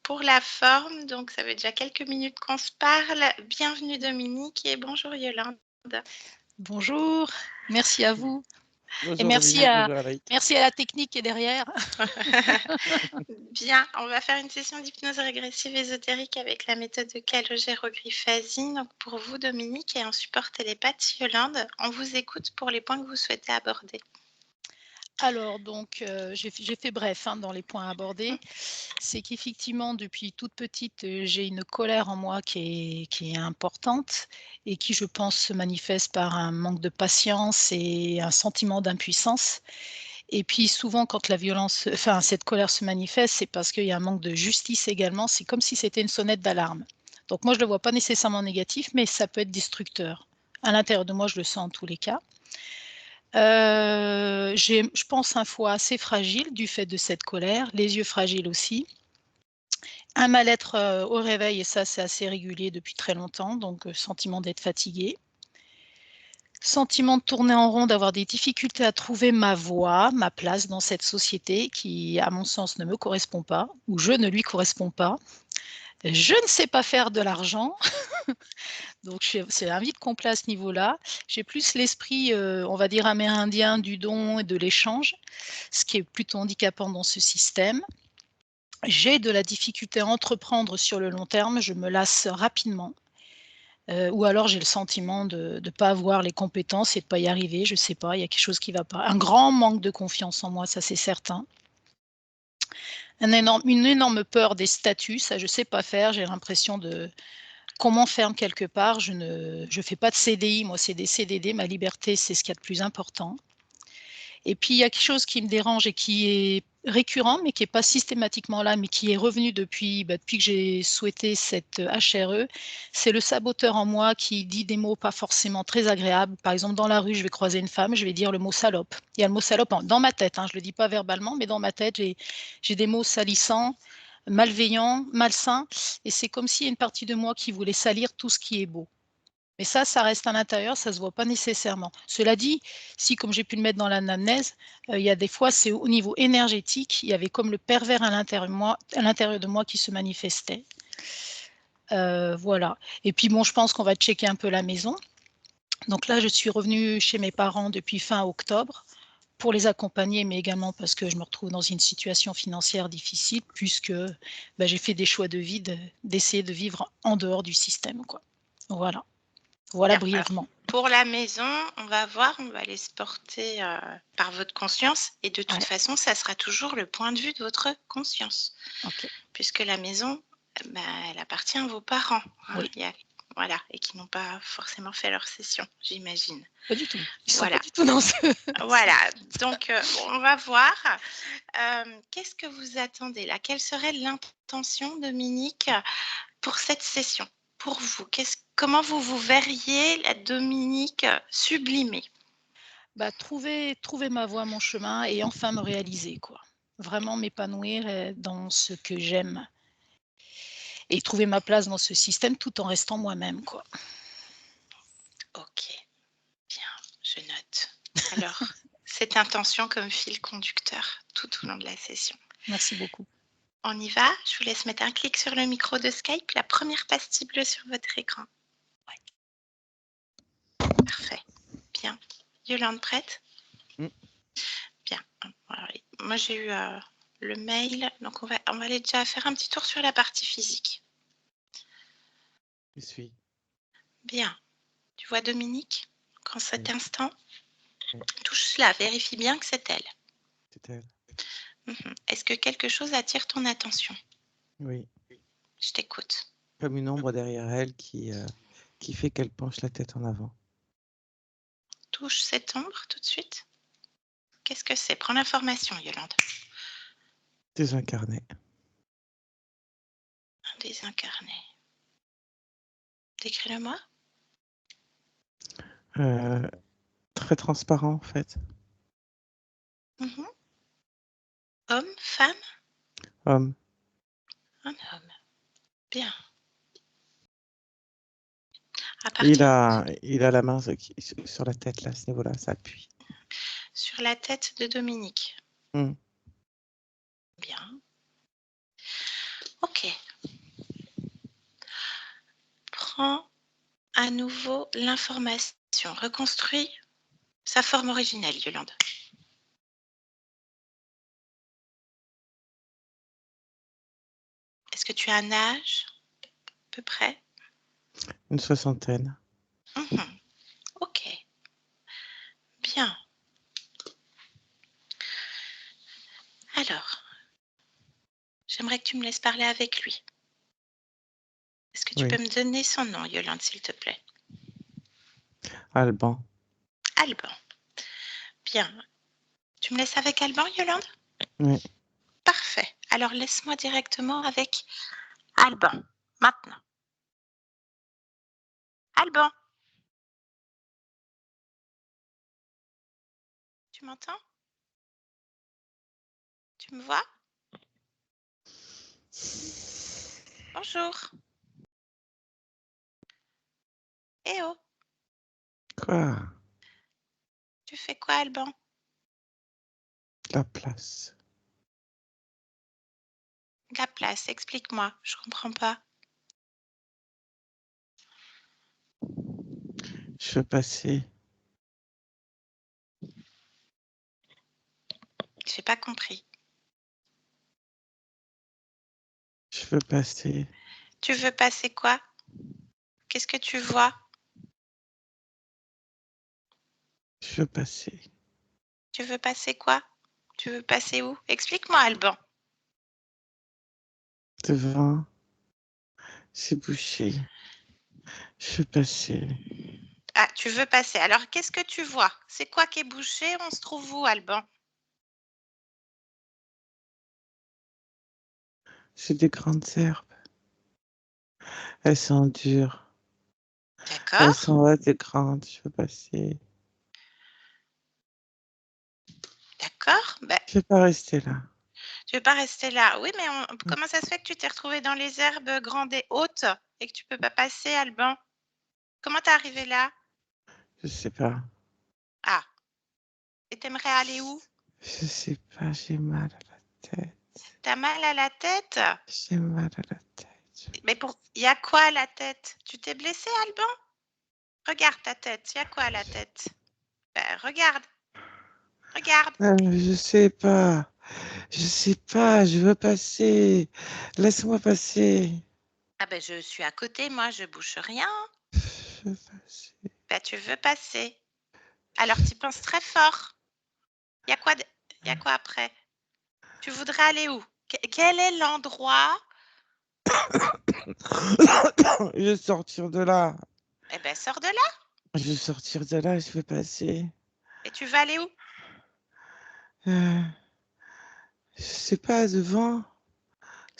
pour la forme, donc ça fait déjà quelques minutes qu'on se parle. Bienvenue Dominique et bonjour Yolande. Bonjour, merci à vous et Bonjour Dominique, bonjour Anaïk. merci à la technique qui est derrière. Bien, on va faire une session d'hypnose régressive ésotérique avec la méthode de calogérographie. Donc pour vous Dominique et en support télépathe Yolande, on vous écoute pour les points que vous souhaitez aborder. Alors donc, j'ai fait bref, dans les points abordés. C'est qu'effectivement depuis toute petite, j'ai une colère en moi qui est importante et qui, je pense, se manifeste par un manque de patience et un sentiment d'impuissance. Et puis souvent quand cette colère se manifeste, c'est parce qu'il y a un manque de justice également. C'est comme si c'était une sonnette d'alarme. Donc moi, je ne le vois pas nécessairement négatif, mais ça peut être destructeur. À l'intérieur de moi, je le sens en tous les cas. J'ai, je pense, un foie assez fragile du fait de cette colère, les yeux fragiles aussi. Un mal-être, au réveil et ça, c'est assez régulier depuis très longtemps, donc sentiment d'être fatiguée. Sentiment de tourner en rond, d'avoir des difficultés à trouver ma voie, ma place dans cette société qui, à mon sens, ne me correspond pas ou je ne lui corresponds pas. Je ne sais pas faire de l'argent, donc c'est un vide complet à ce niveau-là. J'ai plus l'esprit, on va dire amérindien du don et de l'échange, ce qui est plutôt handicapant dans ce système. J'ai de la difficulté à entreprendre sur le long terme, je me lasse rapidement. Ou alors j'ai le sentiment de ne pas avoir les compétences et de ne pas y arriver, je ne sais pas, il y a quelque chose qui ne va pas. Un grand manque de confiance en moi, ça c'est certain. Une énorme peur des statuts, ça je ne sais pas faire, j'ai l'impression qu'on m'enferme quelque part, je fais pas de CDI, moi c'est des CDD, ma liberté c'est ce qu'il y a de plus important. Et puis il y a quelque chose qui me dérange et qui est récurrent, mais qui est pas systématiquement là, mais qui est revenu depuis que j'ai souhaité cette HRE, c'est le saboteur en moi qui dit des mots pas forcément très agréables. Par exemple, dans la rue, je vais croiser une femme, je vais dire le mot salope. Il y a le mot salope dans ma tête, je le dis pas verbalement, mais dans ma tête, j'ai des mots salissants, malveillants, malsains, et c'est comme s'il y a une partie de moi qui voulait salir tout ce qui est beau. Mais ça reste à l'intérieur, ça ne se voit pas nécessairement. Cela dit, si comme j'ai pu le mettre dans l'anamnèse, il y a des fois, c'est au niveau énergétique, il y avait comme le pervers à l'intérieur de moi qui se manifestait. Voilà. Et puis bon, je pense qu'on va checker un peu la maison. Donc là, je suis revenue chez mes parents depuis fin octobre pour les accompagner, mais également parce que je me retrouve dans une situation financière difficile puisque j'ai fait des choix de vie d'essayer de vivre en dehors du système, quoi. Voilà. Voilà Bien, alors, brièvement. pour la maison, on va aller se porter par votre conscience et de toute Ouais. façon, ça sera toujours le point de vue de votre conscience. OK. Puisque la maison, elle appartient à vos parents. Oui. Voilà, et qui n'ont pas forcément fait leur session, j'imagine. Pas du tout. Ils sont Voilà. pas du tout dans ce Voilà, donc on va voir. Qu'est-ce que vous attendez là? Quelle serait l'intention, Dominique, pour cette session? Pour vous, comment vous vous verriez la Dominique sublimée? Trouver ma voie, mon chemin et enfin me réaliser, quoi. Vraiment m'épanouir, dans ce que j'aime et trouver ma place dans ce système tout en restant moi-même, quoi. OK, bien, je note. Alors, cette intention comme fil conducteur tout au long de la session. Merci beaucoup. On y va? Je vous laisse mettre un clic sur le micro de Skype, la première pastille bleue sur votre écran. Ouais. Parfait. Bien. Yolande, prête? Bien. Alors, moi, j'ai eu le mail, donc on va aller déjà faire un petit tour sur la partie physique. Je suis. Bien. Tu vois Dominique? Qu'en cet Oui. instant, Oui. touche cela, vérifie bien que c'est elle. C'est elle. Est-ce que quelque chose attire ton attention? Oui. Je t'écoute. Comme une ombre derrière elle qui fait qu'elle penche la tête en avant. Touche cette ombre tout de suite. Qu'est-ce que c'est? Prends l'information, Yolande. Désincarné. Un désincarné. Décris-le-moi. Très transparent en fait. Homme, femme? Homme. Un homme. Bien. Il a la main sur la tête là, à ce niveau-là, ça appuie. Sur la tête de Dominique. Bien. Ok. reprend à nouveau l'information. Reconstruis sa forme originelle, Yolande. Est-ce que tu as un âge, à peu près? Une soixantaine. Ok. Bien. Alors, j'aimerais que tu me laisses parler avec lui. Est-ce que tu Oui. peux me donner son nom, Yolande, s'il te plaît? Alban. Alban. Bien. Tu me laisses avec Alban, Yolande? Oui. Parfait. Alors, laisse-moi directement avec Alban. Maintenant. Alban. Tu m'entends? Tu me vois? Bonjour. Eh oh, Quoi? tu fais quoi, Alban? La place. La place, explique-moi, je comprends pas. Je veux passer. J'ai pas compris. Je veux passer. Tu veux passer quoi? Qu'est-ce que tu vois? Je veux passer. Tu veux passer quoi? Tu veux passer où? Explique-moi, Alban. Devant. C'est bouché. Je veux passer. Ah, tu veux passer. Alors, qu'est-ce que tu vois? C'est quoi qui est bouché? On se trouve où, Alban? C'est des grandes herbes. Elles sont dures. Elles D'accord. sont assez grandes. Je veux passer. D'accord. Ben, Je veux pas rester là. tu veux pas rester là. Oui, mais comment ça se fait que tu t'es retrouvé dans les herbes grandes et hautes et que tu peux pas passer, Alban? Comment t'es arrivé là? Je sais pas. Ah. Et t'aimerais aller où? Je sais pas. J'ai mal à la tête. T'as mal à la tête? J'ai mal à la tête. Mais il y a quoi à la tête? Tu t'es blessé, Alban? Regarde ta tête. Il y a quoi à la tête? Ben, regarde. Regarde. Je sais pas. Je sais pas. Je veux passer. Laisse-moi passer. Ah ben, je suis à côté, moi, je bouge rien. Je veux passer. Ben, tu veux passer. Alors, tu penses très fort. Il y a quoi après? Tu voudrais aller où? Quel est l'endroit? Je veux sortir de là. Eh ben, sors de là. Je veux sortir de là. Je veux passer. Et tu vas aller où? Je sais pas, devant.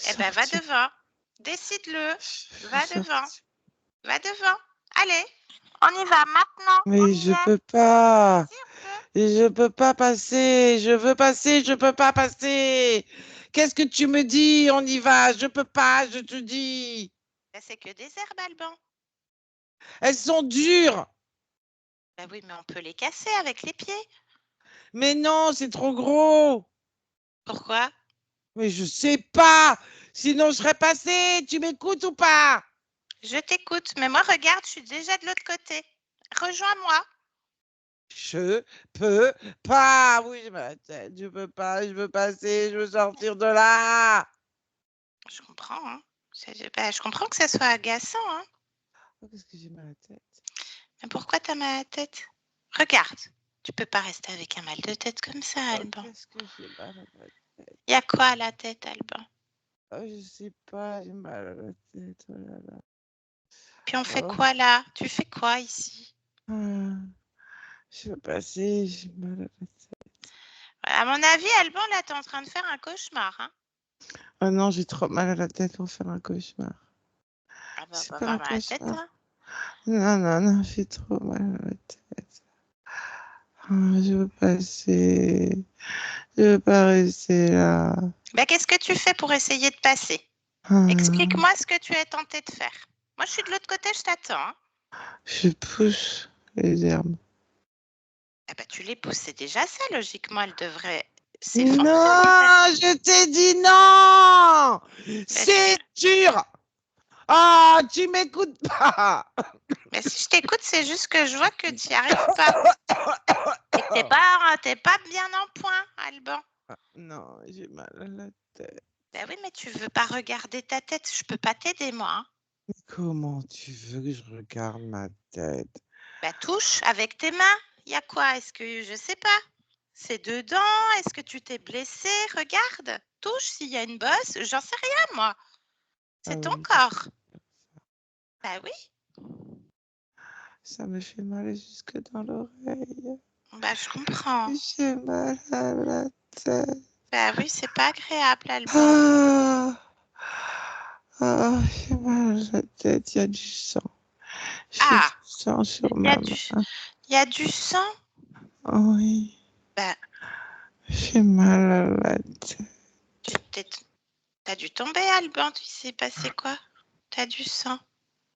Eh ben, va Sortir. devant. Décide-le. Je veux Va devant. sortir. Va devant. Allez, on y va maintenant. On Mais y je est. peux pas. Si, on peut. Et je peux pas passer. Je veux passer. Je peux pas passer. Qu'est-ce que tu me dis? On y va. Je peux pas. Je te dis. Ben, c'est que des herbes, Alban. Elles sont dures. Ben oui, mais on peut les casser avec les pieds. Mais non, c'est trop gros. Pourquoi? Mais je sais pas. Sinon, je serais passé. Tu m'écoutes ou pas? Je t'écoute, mais moi, regarde, je suis déjà de l'autre côté. Rejoins-moi. Je peux pas. Oui, j'ai mal à la tête. Je peux pas. Je veux passer. Je veux sortir de là. Je comprends, hein. Ben, je comprends que ça soit agaçant, hein. Oh, qu'est-ce que j'ai mal à la tête? Mais pourquoi t'as mal à la tête? Regarde, tu peux pas rester avec un mal de tête comme ça, Oh, Alban. qu'est-ce que j'ai mal à la tête? Il y a quoi à la tête, Alban? Oh, je sais pas. J'ai mal à la tête. Oh là là. Puis on fait Oh. quoi là? Tu fais quoi ici? Ah, je veux passer. J'ai mal à la tête. À mon avis, Alban, là, t'es en train de faire un cauchemar, hein? Oh non, j'ai trop mal à la tête pour faire un cauchemar. Ah bah, on C'est va pas avoir un mal à la tête, cauchemar. hein? Non, non, non, j'ai trop mal à la tête. Ah, je veux passer. Je veux pas rester là. Ben, qu'est-ce que tu fais pour essayer de passer? Ah, Explique-moi ce que tu es tenté de faire. Moi, je suis de l'autre côté, je t'attends, hein? je pousse les herbes. Ah bah, tu les pousses, c'est déjà ça, logiquement, elles devraient Non, s'effondrer, les herbes. je t'ai dit non. Ben, C'est dur. Ah, tu m'écoutes pas. Mais si je t'écoute, c'est juste que je vois que tu n'y arrives pas. Et que t'es pas bien en point, Alban. Non, j'ai mal à la tête. Ben oui, mais tu veux pas regarder ta tête. Je peux pas t'aider, moi. Hein. Comment tu veux que je regarde ma tête? Ben touche avec tes mains. Il y a quoi? Est-ce que je sais pas? C'est dedans? Est-ce que tu t'es blessé? Regarde. Touche s'il y a une bosse. J'en sais rien, moi. C'est Ah ton oui, corps. Ben oui. ça me fait mal jusque dans l'oreille. Ben je comprends. J'ai mal à la tête. Ben oui, c'est pas agréable, Alban. Ah, j'ai mal à la tête, il y a du sang. J'ai Ah, du sang sur il y a ma du, main. il y a du sang. Oui, Ben, j'ai mal à la tête. t'as dû tomber, Alban. Tu sais passé quoi? T'as du sang.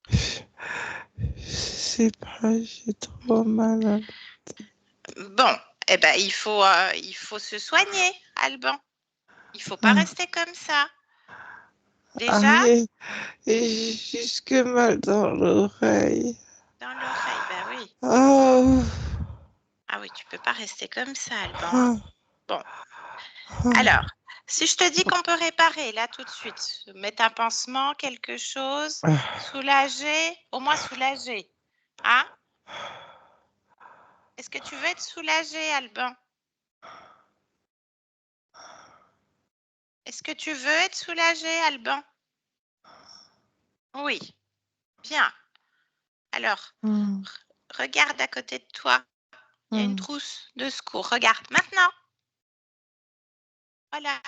Je sais pas, j'ai trop mal à la Bon, eh ben, il faut se soigner, Alban. Il faut pas tête. rester comme ça. Ah, Déjà, et j'ai jusque mal dans l'oreille. dans l'oreille, ben oui. Oh, Ah oui, tu peux pas rester comme ça, Alban. ah, Bon, ah. alors, si je te dis qu'on peut réparer là tout de suite, mettre un pansement, quelque chose, soulager, au moins soulager, hein? Est-ce que tu veux être soulagé, Alban? Est-ce que tu veux être soulagé, Alban? Oui, bien. Alors, regarde à côté de toi. Il y a une trousse de secours. Regarde maintenant. Voilà.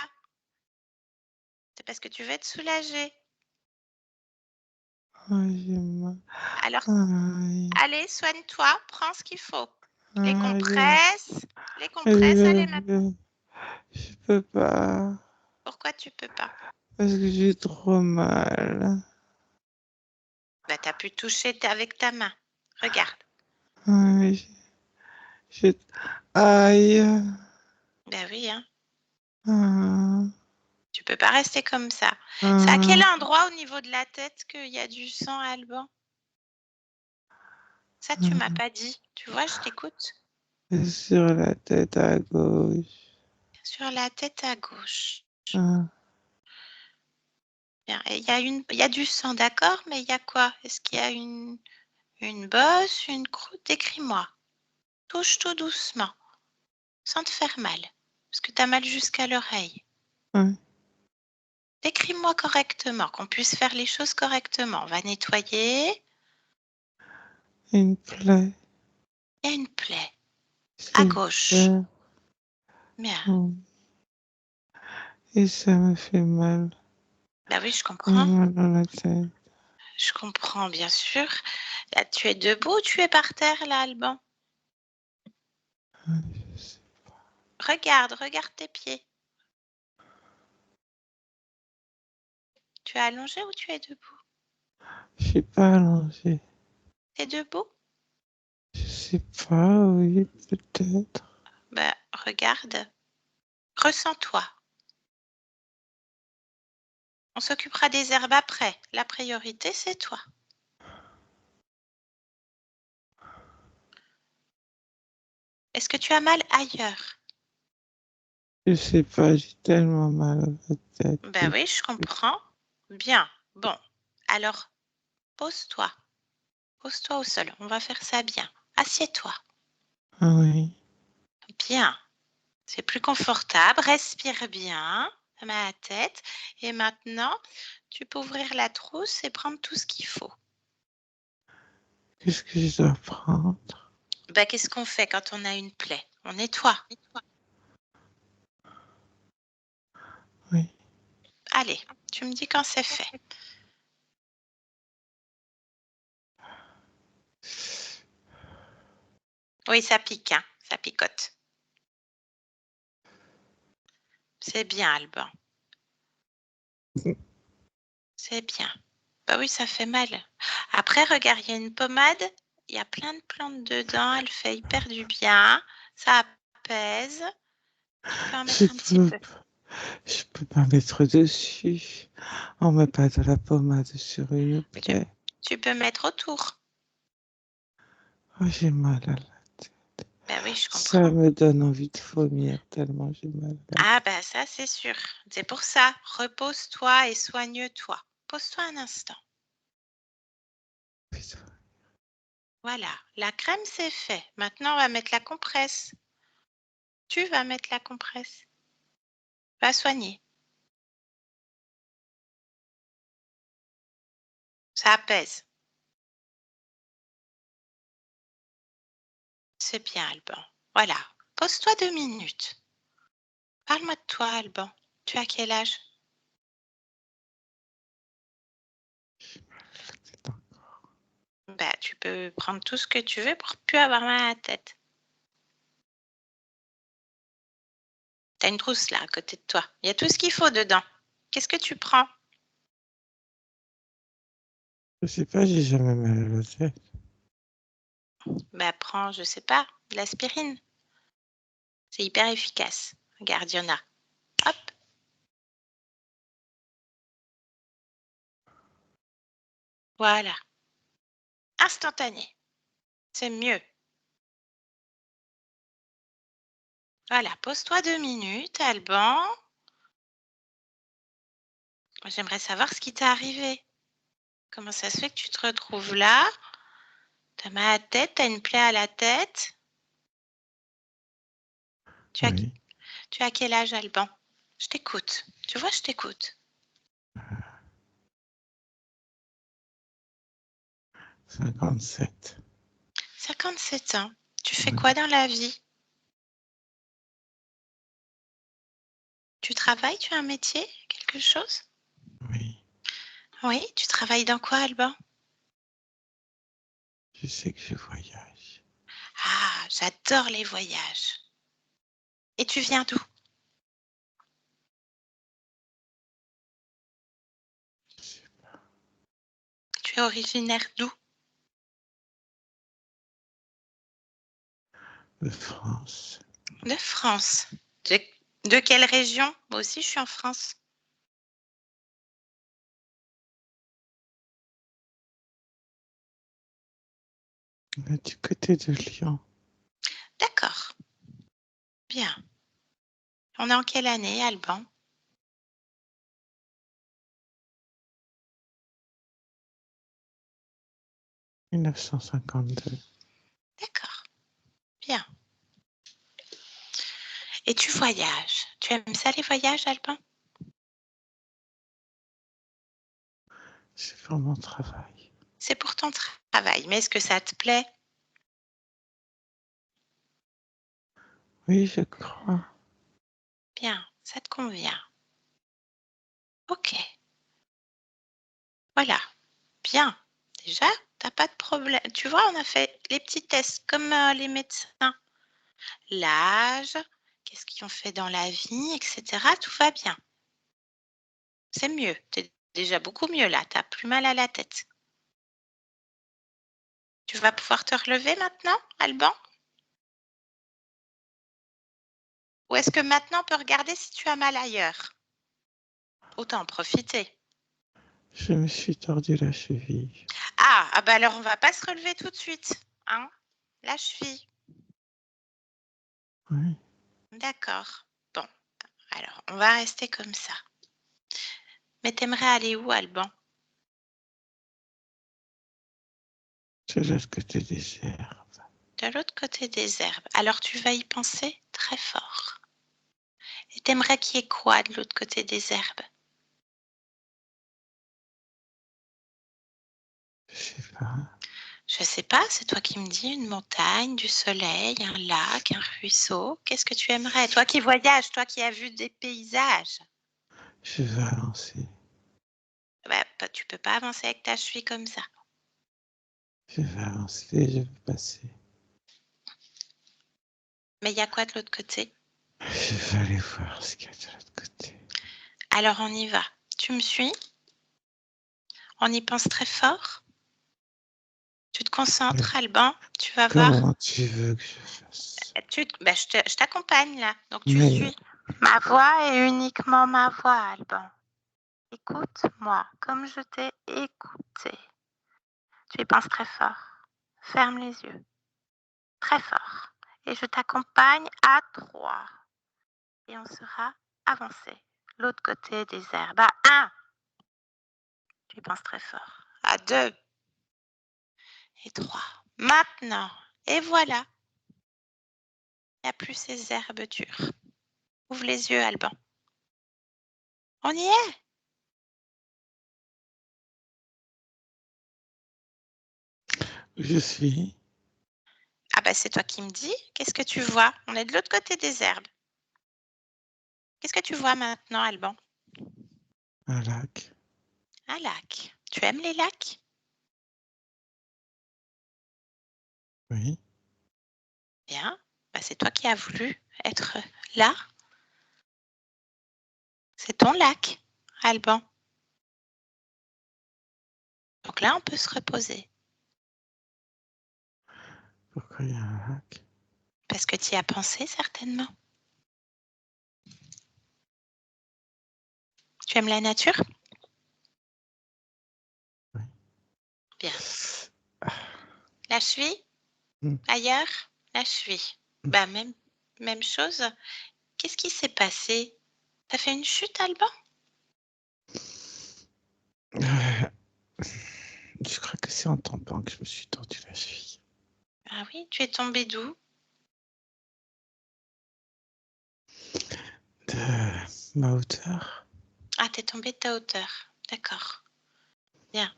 C'est parce que tu veux être soulagé. J'ai mal. Alors, Aïe, allez, soigne-toi. Prends ce qu'il faut. Les aïe, compresses. Les compresses, allez maintenant. je peux pas. Pourquoi tu peux pas? Parce que j'ai trop mal. Bah, tu as pu toucher avec ta main. Regarde. Aïe, j'ai- aïe. Ben oui, hein. Ah, Tu peux pas rester comme ça. C'est à ah, quel endroit au niveau de la tête qu'il y a du sang, Alban? Ça, tu m'as pas dit. Tu vois, je t'écoute. sur la tête à gauche. Sur la tête à gauche. Ah, Bien. Et il y a du sang, d'accord, mais il y a quoi? Est-ce qu'il y a une bosse, une croûte? Décris-moi. Touche tout doucement, sans te faire mal, parce que tu as mal jusqu'à l'oreille. ouais. Décris-moi correctement, qu'on puisse faire les choses correctement. On va nettoyer. Une plaie. Il y a une plaie à C'est gauche. vert. Bien. Et ça me fait mal. Bah oui, je J'ai comprends. mal dans la tête. Je comprends, bien sûr. Là, tu es debout ou tu es par terre, là, Alban? Je sais. Regarde tes pieds. Tu es allongé ou tu es debout? Je suis pas allongée. Tu es debout? Je sais pas, oui, peut-être. Bah, regarde. Ressens-toi. On s'occupera des herbes après. La priorité, c'est toi. Est-ce que tu as mal ailleurs? Je sais pas, j'ai tellement mal à la tête. Ben oui, je comprends. Bien. Bon. Alors, pose-toi. Pose-toi au sol. On va faire ça bien. Assieds-toi. Ah oui. Bien. C'est plus confortable. Respire bien. Mets la tête. Et maintenant, tu peux ouvrir la trousse et prendre tout ce qu'il faut. Qu'est-ce que je dois prendre? Ben, qu'est-ce qu'on fait quand on a une plaie? On nettoie. Oui. Allez, tu me dis quand c'est fait. Oui, ça pique, hein? Ça picote. C'est bien, Alban. C'est bien. Bah oui, ça fait mal. Après, regarde, il y a une pommade. Il y a plein de plantes dedans. Elle fait hyper du bien. Ça apaise. Tu peux en mettre un petit peu. Je peux pas mettre dessus. On met pas de la pommade sur une plaie. Tu peux mettre autour. Oh, j'ai mal à la... Ben oui, je Ça comprends. me donne envie de vomir tellement j'ai mal à la... Ah ben ça, c'est sûr. C'est pour ça. Repose-toi et soigne-toi. Pose-toi un instant. Putain. Voilà. La crème, c'est fait. Maintenant, on va mettre la compresse. Tu vas mettre la compresse. Va soigner. Ça apaise. C'est bien, Alban. Voilà. Pose-toi 2 minutes. Parle-moi de toi, Alban. Tu as quel âge? Bah, tu peux prendre tout ce que tu veux pour plus avoir mal à la tête. T'as une trousse là à côté de toi. Il y a tout ce qu'il faut dedans. Qu'est-ce que tu prends? Je sais pas, j'ai jamais mal à la tête. Bah, prends, je sais pas, de l'aspirine. C'est hyper efficace. Regarde, il y en a. Hop. Voilà. Instantané. C'est mieux. Voilà, pose-toi 2 minutes, Alban. J'aimerais savoir ce qui t'est arrivé. Comment ça se fait que tu te retrouves là? T'as mal à la tête, t'as une plaie à la tête. Tu as, Oui. tu as quel âge, Alban? Je t'écoute. Tu vois, je t'écoute. 57. 57 ans. Tu fais Oui. quoi dans la vie? Tu travailles? Tu as un métier? Quelque chose? Oui. Oui, tu travailles dans quoi, Alban? Je sais que je voyage. Ah, j'adore les voyages. Et tu viens d'où? Je sais pas. Tu es originaire d'où? De France. De France. De quelle région? Moi aussi, je suis en France. Du côté de Lyon. D'accord. Bien. On est en quelle année, Alban? « 1952. » D'accord. Bien. Et tu voyages. Tu aimes ça, les voyages, Alban? C'est pour mon travail. C'est pour ton travail. Mais est-ce que ça te plaît? Oui, je crois. Bien. Ça te convient. Ok. Voilà. Bien. Déjà, t'as pas de problème. Tu vois, on a fait les petits tests comme les médecins. L'âge, qu'est-ce qu'ils ont fait dans la vie, etc. Tout va bien. C'est mieux. T'es déjà beaucoup mieux là. T'as plus mal à la tête. Tu vas pouvoir te relever maintenant, Alban? Ou est-ce que maintenant on peut regarder si tu as mal ailleurs? Autant en profiter. Je me suis tordu la cheville. Ah bah alors on va pas se relever tout de suite, hein? La cheville. Oui. D'accord. Bon, alors on va rester comme ça. Mais t'aimerais aller où, Alban? De l'autre côté des herbes. De l'autre côté des herbes. Alors tu vas y penser très fort. Et t'aimerais qu'il y ait quoi de l'autre côté des herbes? Je sais pas. Je sais pas, c'est toi qui me dis, une montagne, du soleil, un lac, un ruisseau. Qu'est-ce que tu aimerais? Toi qui voyages, toi qui as vu des paysages. Je vais avancer. Bah, tu peux pas avancer avec ta cheville comme ça. Je vais avancer, je vais passer. Mais il y a quoi de l'autre côté? Je vais aller voir ce qu'il y a de l'autre côté. Alors on y va. Tu me suis? On y pense très fort? Tu te concentres, Alban? Tu vas voir? Comment tu veux que je fasse? Je t'accompagne là, donc tu Mais suis. Ma voix est uniquement ma voix, Alban. Écoute-moi comme je t'ai écouté. Tu y penses très fort. Ferme les yeux. Très fort. Et je t'accompagne à 3. Et on sera avancé. L'autre côté des herbes. À 1. Tu y penses très fort. À 2. Et 3. Maintenant. Et voilà. Il n'y a plus ces herbes dures. Ouvre les yeux, Alban. On y est. Je suis Ah bah c'est toi qui me dis. Qu'est-ce que tu vois? On est de l'autre côté des herbes. Qu'est-ce que tu vois maintenant, Alban? un lac. Un lac. Tu aimes les lacs? Oui. Bien. Bah, c'est toi qui as voulu être là. C'est ton lac, Alban. Donc là, on peut se reposer Pourquoi il y a un lac? parce que tu y as pensé certainement. Tu aimes la nature? Oui. Bien. Ah, La suie? Ailleurs? La suie. Bah, même chose. Qu'est-ce qui s'est passé? T'as fait une chute, Alban? Je crois que c'est en tombant que je me suis tordu la cheville. Ah oui, tu es tombé d'où? De ma hauteur. Ah, t'es tombé de ta hauteur. D'accord. Bien.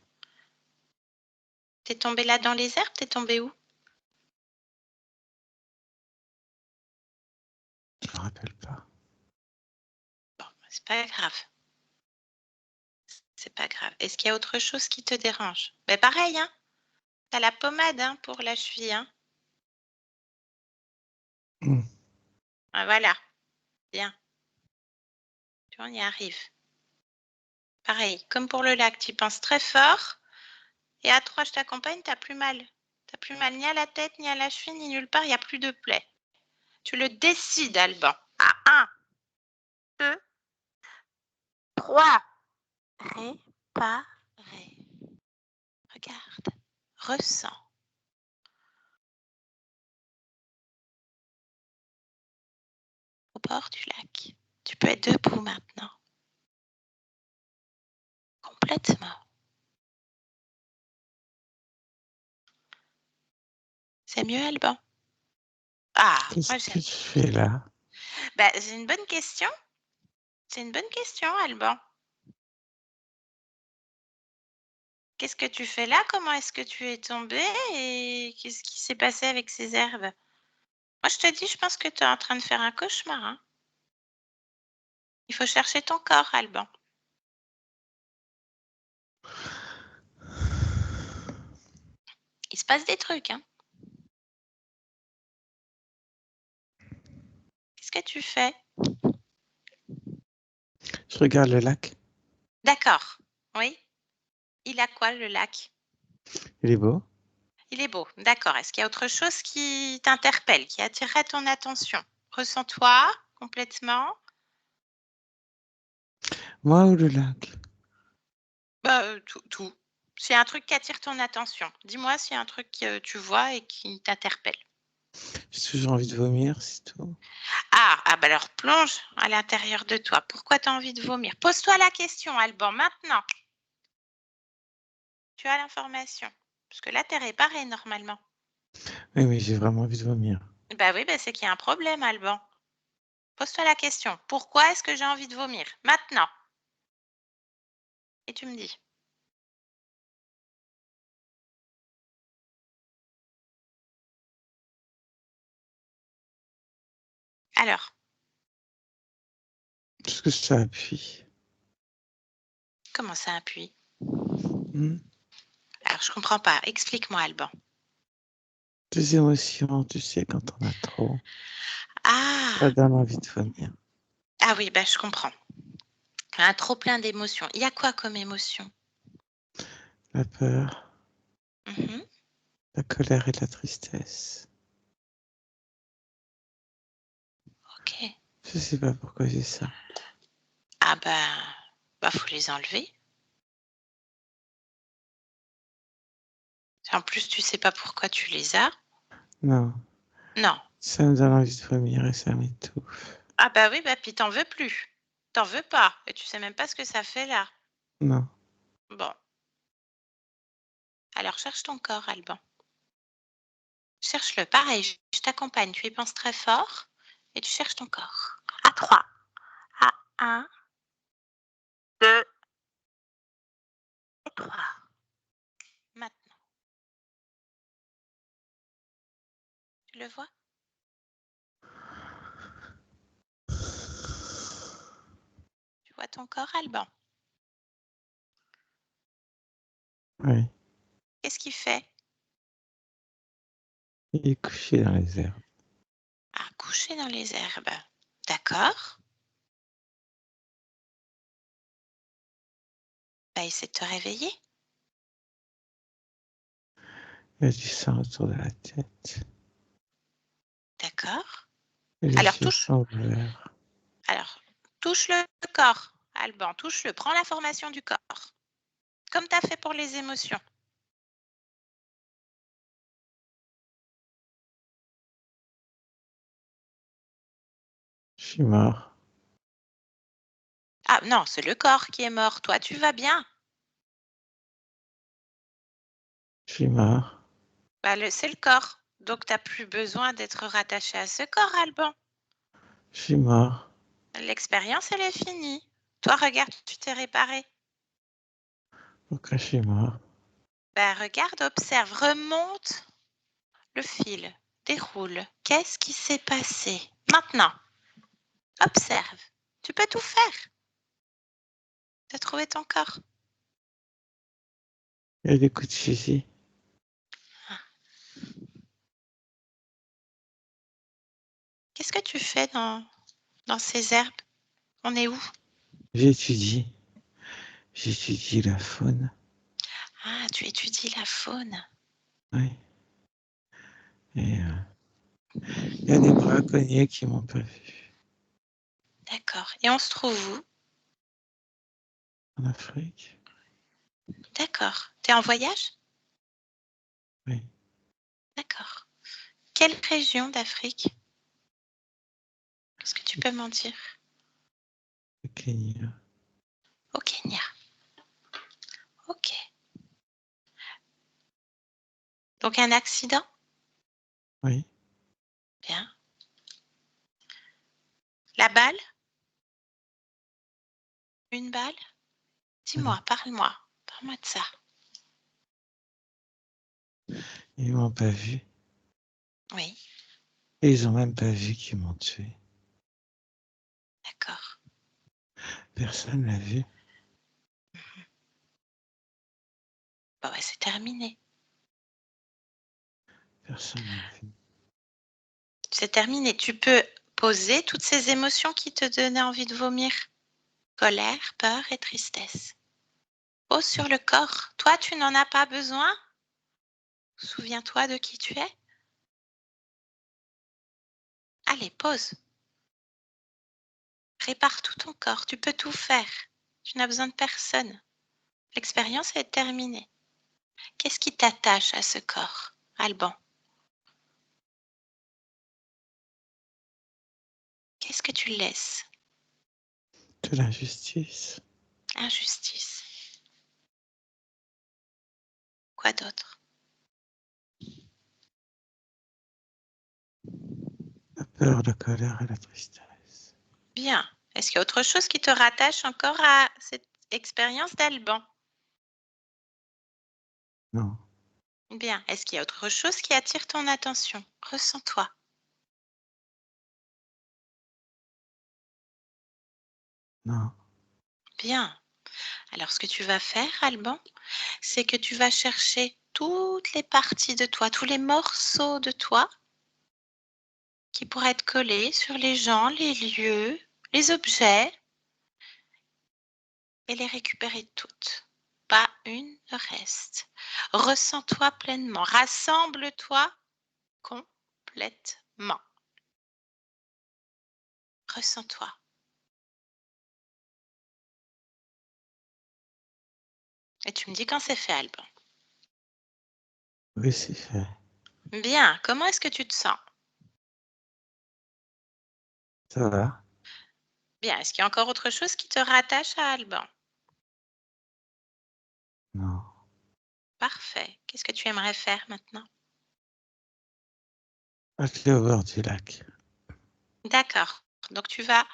T'es tombé là dans les herbes? T'es tombé où? Je me rappelle pas. Bon, c'est pas grave. C'est pas grave. Est-ce qu'il y a autre chose qui te dérange? Ben pareil, hein. T'as la pommade hein, pour la cheville. Hein. Ah, voilà. Bien. Tu vois, on y arrive. Pareil, comme pour le lac, tu penses très fort. Et à 3, je t'accompagne, t'as plus mal. T'as plus mal ni à la tête, ni à la cheville, ni nulle part. Il n'y a plus de plaie. Tu le décides, Alban. À 1, 2, 3. Réparer. Regarde. Ressens. Au bord du lac. Tu peux être debout maintenant. Complètement. C'est mieux, Alban? Ah, Qu'est-ce moi que j'aime. tu fais là? Bah, c'est une bonne question. C'est une bonne question, Alban. Qu'est-ce que tu fais là? Comment est-ce que tu es tombé? Et qu'est-ce qui s'est passé avec ces herbes? Moi, je te dis, je pense que tu es en train de faire un cauchemar. Hein. Il faut chercher ton corps, Alban. Il se passe des trucs. Hein. Qu'est-ce que tu fais? Je regarde le lac. D'accord. Oui. Il a quoi, le lac? Il est beau. Il est beau. D'accord. Est-ce qu'il y a autre chose qui t'interpelle, qui attirerait ton attention? Ressens-toi complètement. Moi ou le lac? Bah, tout. C'est un truc qui attire ton attention. Dis-moi s'il y a un truc que tu vois et qui t'interpelle. J'ai toujours envie de vomir, c'est tout. Ah bah alors plonge à l'intérieur de toi. Pourquoi tu as envie de vomir? Pose-toi la question, Alban, maintenant. Tu as l'information. Parce que là, tu es réparé normalement. Oui, mais j'ai vraiment envie de vomir. Bah oui, bah c'est qu'il y a un problème, Alban. Pose-toi la question. Pourquoi est-ce que j'ai envie de vomir? Maintenant. Et tu me dis. Alors, Parce que ça appuie. comment ça appuie? Hmm. Alors, je comprends pas. Explique-moi, Alban. Des émotions, tu sais, quand on a trop, ça Ah, donne envie de vomir. ah oui, bah je comprends. Un trop plein d'émotions. Il y a quoi comme émotion? La peur, Mhm. la colère et la tristesse. Ok. Je sais pas pourquoi j'ai ça. Ah bah faut les enlever. En plus, tu sais pas pourquoi tu les as. Non, Non. ça me donne envie de vomir et ça m'étouffe. Ah bah oui, bah puis t'en veux plus. T'en veux pas. Et tu sais même pas ce que ça fait là. Non, Bon. Alors cherche ton corps, Alban. Cherche-le. Pareil, je t'accompagne. Tu y penses très fort et tu cherches ton corps. À 3. À 1, 2 et 3. Maintenant. Tu le vois? Tu vois ton corps, Alban? oui. Qu'est-ce qu'il fait? Il est couché dans les herbes. Ah, couché dans les herbes. D'accord. Bah, essaie de te réveiller. Il a du sang autour de la tête. D'accord. Et les Alors yeux touche. sont ouverts. Alors, touche le corps, Alban. Touche-le. Prends l'information du corps. Comme tu as fait pour les émotions. Je suis mort. Ah non, c'est le corps qui est mort. Toi, tu vas bien. Je suis mort. Bah, c'est le corps. Donc, tu n'as plus besoin d'être rattaché à ce corps, Alban. Je suis mort. L'expérience, elle est finie. Toi, regarde, tu t'es réparé. Pourquoi je suis mort? Bah, regarde, observe, remonte le fil, déroule. Qu'est-ce qui s'est passé? Maintenant, observe. Tu peux tout faire. Tu as trouvé ton corps. Il y a des coups de fusil. Qu'est-ce que tu fais dans ces herbes? On est où? J'étudie. J'étudie la faune. Ah, tu étudies la faune. Oui. Et il y a des braconniers qui m'ont pas vu. D'accord. Et on se trouve où? En Afrique. D'accord. Tu es en voyage? Oui. D'accord. Quelle région d'Afrique? Qu'est-ce que tu peux m'en dire? Le Kenya. Au Kenya. Ok. Donc un accident? Oui. Bien. La balle? Une balle? Non. Dis-moi, parle-moi. Parle-moi de ça. Ils m'ont pas vu. Oui, Et ils ont même pas vu qu'ils m'ont tué. d'accord. Personne l'a vu. Bon, ouais, c'est terminé. Personne l'a vu. C'est terminé. Tu peux poser toutes ces émotions qui te donnaient envie de vomir. Colère, peur et tristesse. Pose sur le corps. Toi, tu n'en as pas besoin? Souviens-toi de qui tu es. Allez, pose. Répare tout ton corps. Tu peux tout faire. Tu n'as besoin de personne. L'expérience est terminée. Qu'est-ce qui t'attache à ce corps, Alban? Qu'est-ce que tu laisses? De l'injustice. Injustice. Quoi d'autre? La peur, la colère et la tristesse. Bien. Est-ce qu'il y a autre chose qui te rattache encore à cette expérience d'Alban? Non. Bien. Est-ce qu'il y a autre chose qui attire ton attention? Ressens-toi. Non. Bien. Alors, ce que tu vas faire, Alban, c'est que tu vas chercher toutes les parties de toi, tous les morceaux de toi qui pourraient être collés sur les gens, les lieux, les objets et les récupérer toutes. Pas une ne reste. Ressens-toi pleinement. Rassemble-toi complètement. Ressens-toi. Et tu me dis quand c'est fait, Alban. Oui, c'est fait. Bien, comment est-ce que tu te sens? Ça va. Bien, est-ce qu'il y a encore autre chose qui te rattache à Alban? Non. Parfait. Qu'est-ce que tu aimerais faire maintenant? Aller au bord du lac. D'accord. Donc tu vas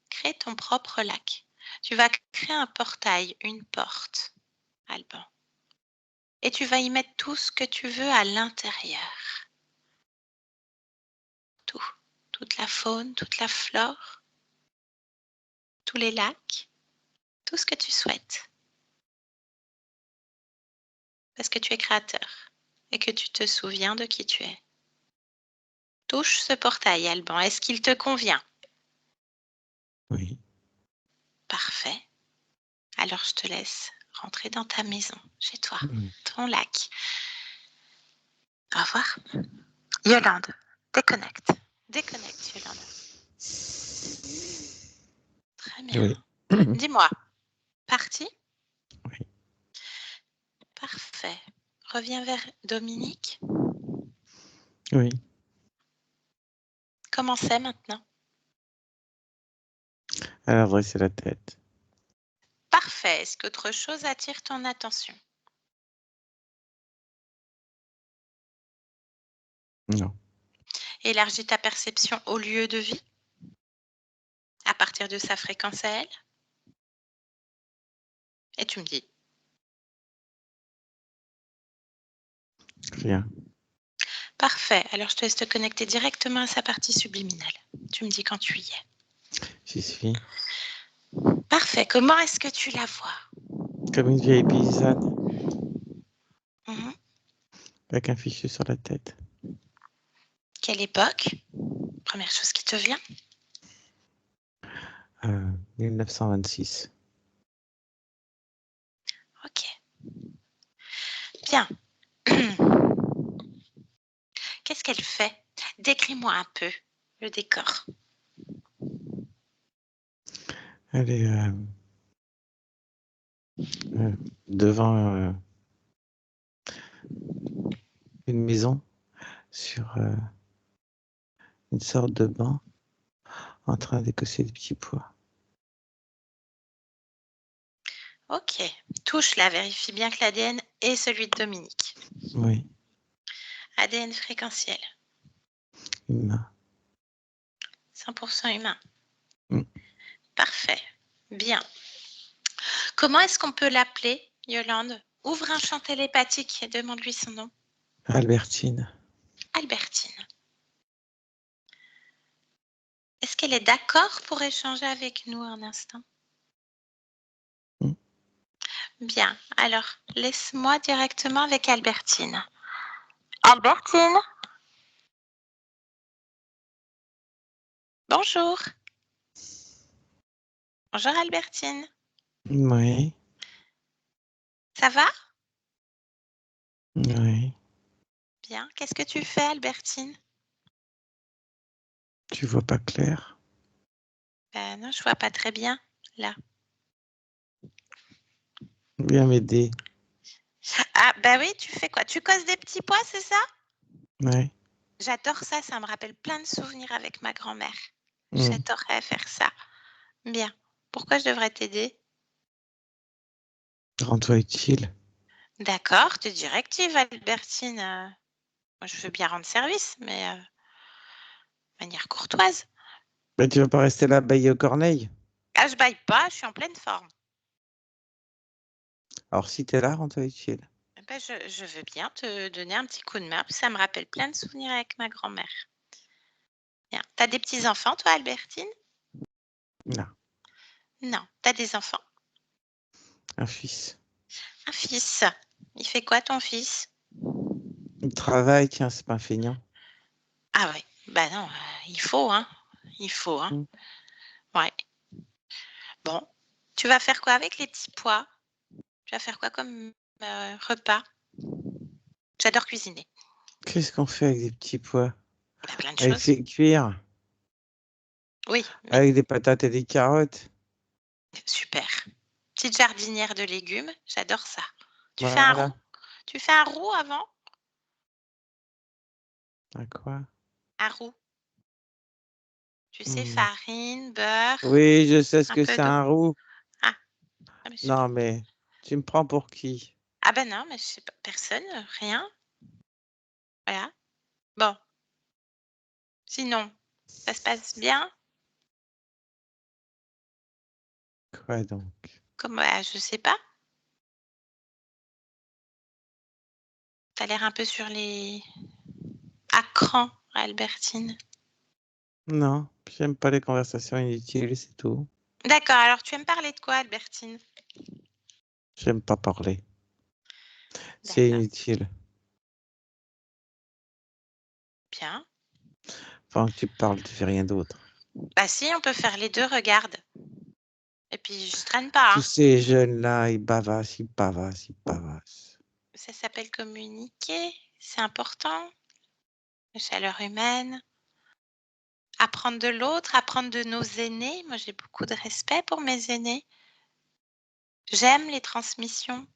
créer ton propre lac. Tu vas créer un portail, une porte, Alban. Et tu vas y mettre tout ce que tu veux à l'intérieur. Tout. Toute la faune, toute la flore, tous les lacs, tout ce que tu souhaites. Parce que tu es créateur et que tu te souviens de qui tu es. Touche ce portail, Alban. Est-ce qu'il te convient? Oui. Parfait. Alors je te laisse rentrer dans ta maison, chez toi, Oui. ton lac. Au revoir. Yolande, déconnecte. Déconnecte, Yolande. Très bien. Oui. Dis-moi, parti? Oui. Parfait. Reviens vers Dominique. Oui. Comment c'est maintenant? Elle a dressé la tête. Parfait. Est-ce qu'autre chose attire ton attention? Non. Élargis ta perception au lieu de vie à partir de sa fréquence à elle. Et tu me dis. Rien. Parfait. Alors je te laisse te connecter directement à sa partie subliminale. Tu me dis quand tu y es. J'y suis. Parfait. Comment est-ce que tu la vois? Comme une vieille paysanne Mhm. avec un fichu sur la tête. Quelle époque? Première chose qui te vient. 1926. Ok. Bien. Qu'est-ce qu'elle fait? Décris-moi un peu le décor. Elle est devant une maison sur une sorte de banc en train d'écosser des petits pois. Ok. Touche-la, vérifie bien que l'ADN est celui de Dominique. Oui. ADN fréquentiel. Humain. 100% humain. Mm. Parfait. Bien. Comment est-ce qu'on peut l'appeler, Yolande? Ouvre un champ télépathique et demande-lui son nom. Albertine. Albertine. Est-ce qu'elle est d'accord pour échanger avec nous un instant? Mm. Bien. Alors, laisse-moi directement avec Albertine. Albertine? Bonjour. Bonjour Albertine. Oui. Ça va? Oui. Bien. Qu'est-ce que tu fais, Albertine? Tu vois pas clair? Ben non, je vois pas très bien, là. Viens m'aider. Ah, ben oui, tu fais quoi? Tu causes des petits pois, c'est ça? Oui. J'adore ça, ça me rappelle plein de souvenirs avec ma grand-mère. Mm. J'adorerais faire ça. Bien. Pourquoi je devrais t'aider? Rends-toi utile. D'accord, tu es directive, Albertine. Moi, je veux bien rendre service, mais de manière courtoise. Mais tu vas pas rester là, bailler aux corneilles. Ah, je baille pas, je suis en pleine forme. Alors si t'es là, rends-toi utile. Ben, je veux bien te donner un petit coup de main, parce que ça me rappelle plein de souvenirs avec ma grand-mère. Bien. T'as des petits-enfants, toi, Albertine? Non. Non. T'as des enfants? Un fils. Un fils. Il fait quoi, ton fils? Il travaille, tiens, c'est pas un feignant. Ah oui. Ben non, il faut, hein. Il faut, hein. Mm. Ouais. Bon. Tu vas faire quoi avec les petits pois? Tu vas faire quoi comme repas? J'adore cuisiner. Qu'est-ce qu'on fait avec des petits pois? Ben, plein de Elle choses. fait cuire. Oui, mais avec des patates et des carottes. super. Petite jardinière de légumes, j'adore ça. Tu fais un Voilà. roux? Tu fais un roux avant? À quoi? Un roux. Tu sais, Hmm. farine, beurre, Oui, je sais ce un que peu c'est d'eau. un roux. Ah, ah, mais Non, mais tu me prends pour qui? ah ben non, mais je sais pas, personne, rien. Voilà. Bon, sinon, ça se passe bien? Quoi donc? Comme, bah, je sais pas. T'as l'air un peu sur les à cran, Albertine. Non, j'aime pas les conversations inutiles, c'est tout. D'accord, alors tu aimes parler de quoi, Albertine? J'aime pas parler. C'est D'accord, inutile. bien. Pendant que tu parles, tu fais rien d'autre. Bah si, on peut faire les 2, regarde. Et puis je traîne pas, Tous hein. ces jeunes-là, ils bavassent, ils bavassent, ils bavassent. Ça s'appelle communiquer, c'est important. La chaleur humaine. Apprendre de l'autre, apprendre de nos aînés. Moi, j'ai beaucoup de respect pour mes aînés. J'aime les transmissions.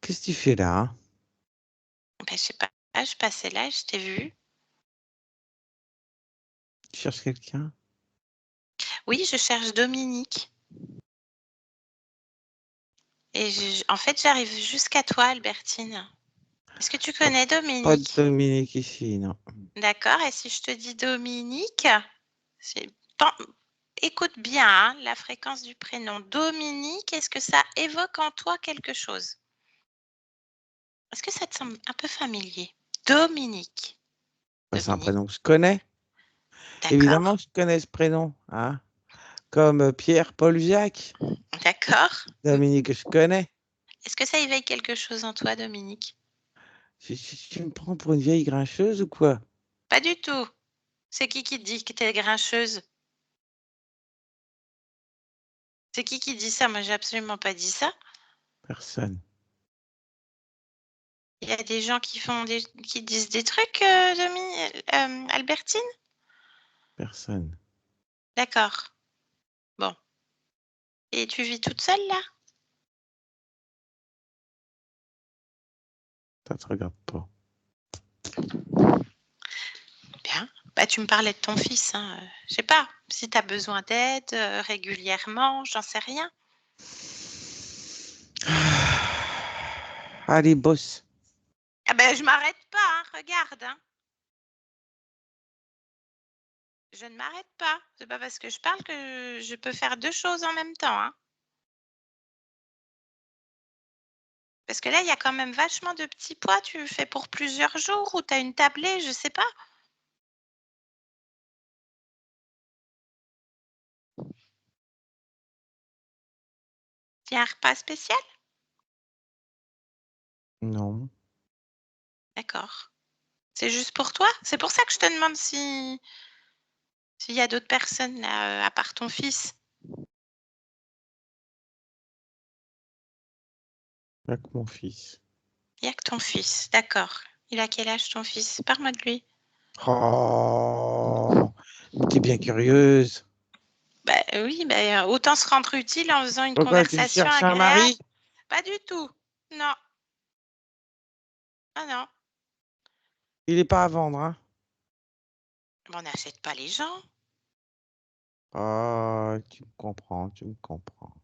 Qu'est-ce que tu fais là, hein? Ben, je sais pas, je passais là, je t'ai vu. Tu cherches quelqu'un? Oui, je cherche Dominique. Et en fait, j'arrive jusqu'à toi, Albertine. Est-ce que tu Oh, connais pas de Dominique? Dominique ici, non. D'accord. Et si je te dis Dominique, c'est... écoute bien, hein, la fréquence du prénom. Dominique, est-ce que ça évoque en toi quelque chose? Est-ce que ça te semble un peu familier? Dominique. Bah, c'est un Dominique, prénom que je connais. d'accord. Évidemment, je connais ce prénom, hein. Comme Pierre, Paul, Jacques. D'accord. Dominique, je connais. Est-ce que ça éveille quelque chose en toi, Dominique? Tu me prends pour une vieille grincheuse ou quoi? Pas du tout. C'est qui te dit que tu es grincheuse? C'est qui dit ça? Moi, j'ai absolument pas dit ça. Personne. Il y a des gens qui disent des trucs, Albertine? Personne. D'accord. Bon. Et tu vis toute seule là? Ça te regarde pas. Bien. Bah, tu me parlais de ton fils, hein. Je sais pas si tu as besoin d'aide régulièrement, j'en sais rien. Allez, bosse. Ah ben, je m'arrête pas, hein, regarde, hein. Je ne m'arrête pas. C'est pas parce que je parle que je peux faire 2 choses en même temps, hein. Parce que là, il y a quand même vachement de petits pois. Tu fais pour plusieurs jours ou tu as une tablée, je sais pas? Il y a un repas spécial? Non. D'accord. C'est juste pour toi? C'est pour ça que je te demande s'il y a d'autres personnes là, à part ton fils? Pas que mon fils. Il y a que ton fils, d'accord. Il a quel âge ton fils? Parle-moi de lui. Oh, mais t'es bien curieuse. Bah, oui, bah, autant se rendre utile en faisant une Pourquoi tu conversation cherches un agréable. mari? Pas du tout. Non. Ah non. Il est pas à vendre, hein? On n'achète pas les gens. Oh, tu me comprends, tu me comprends.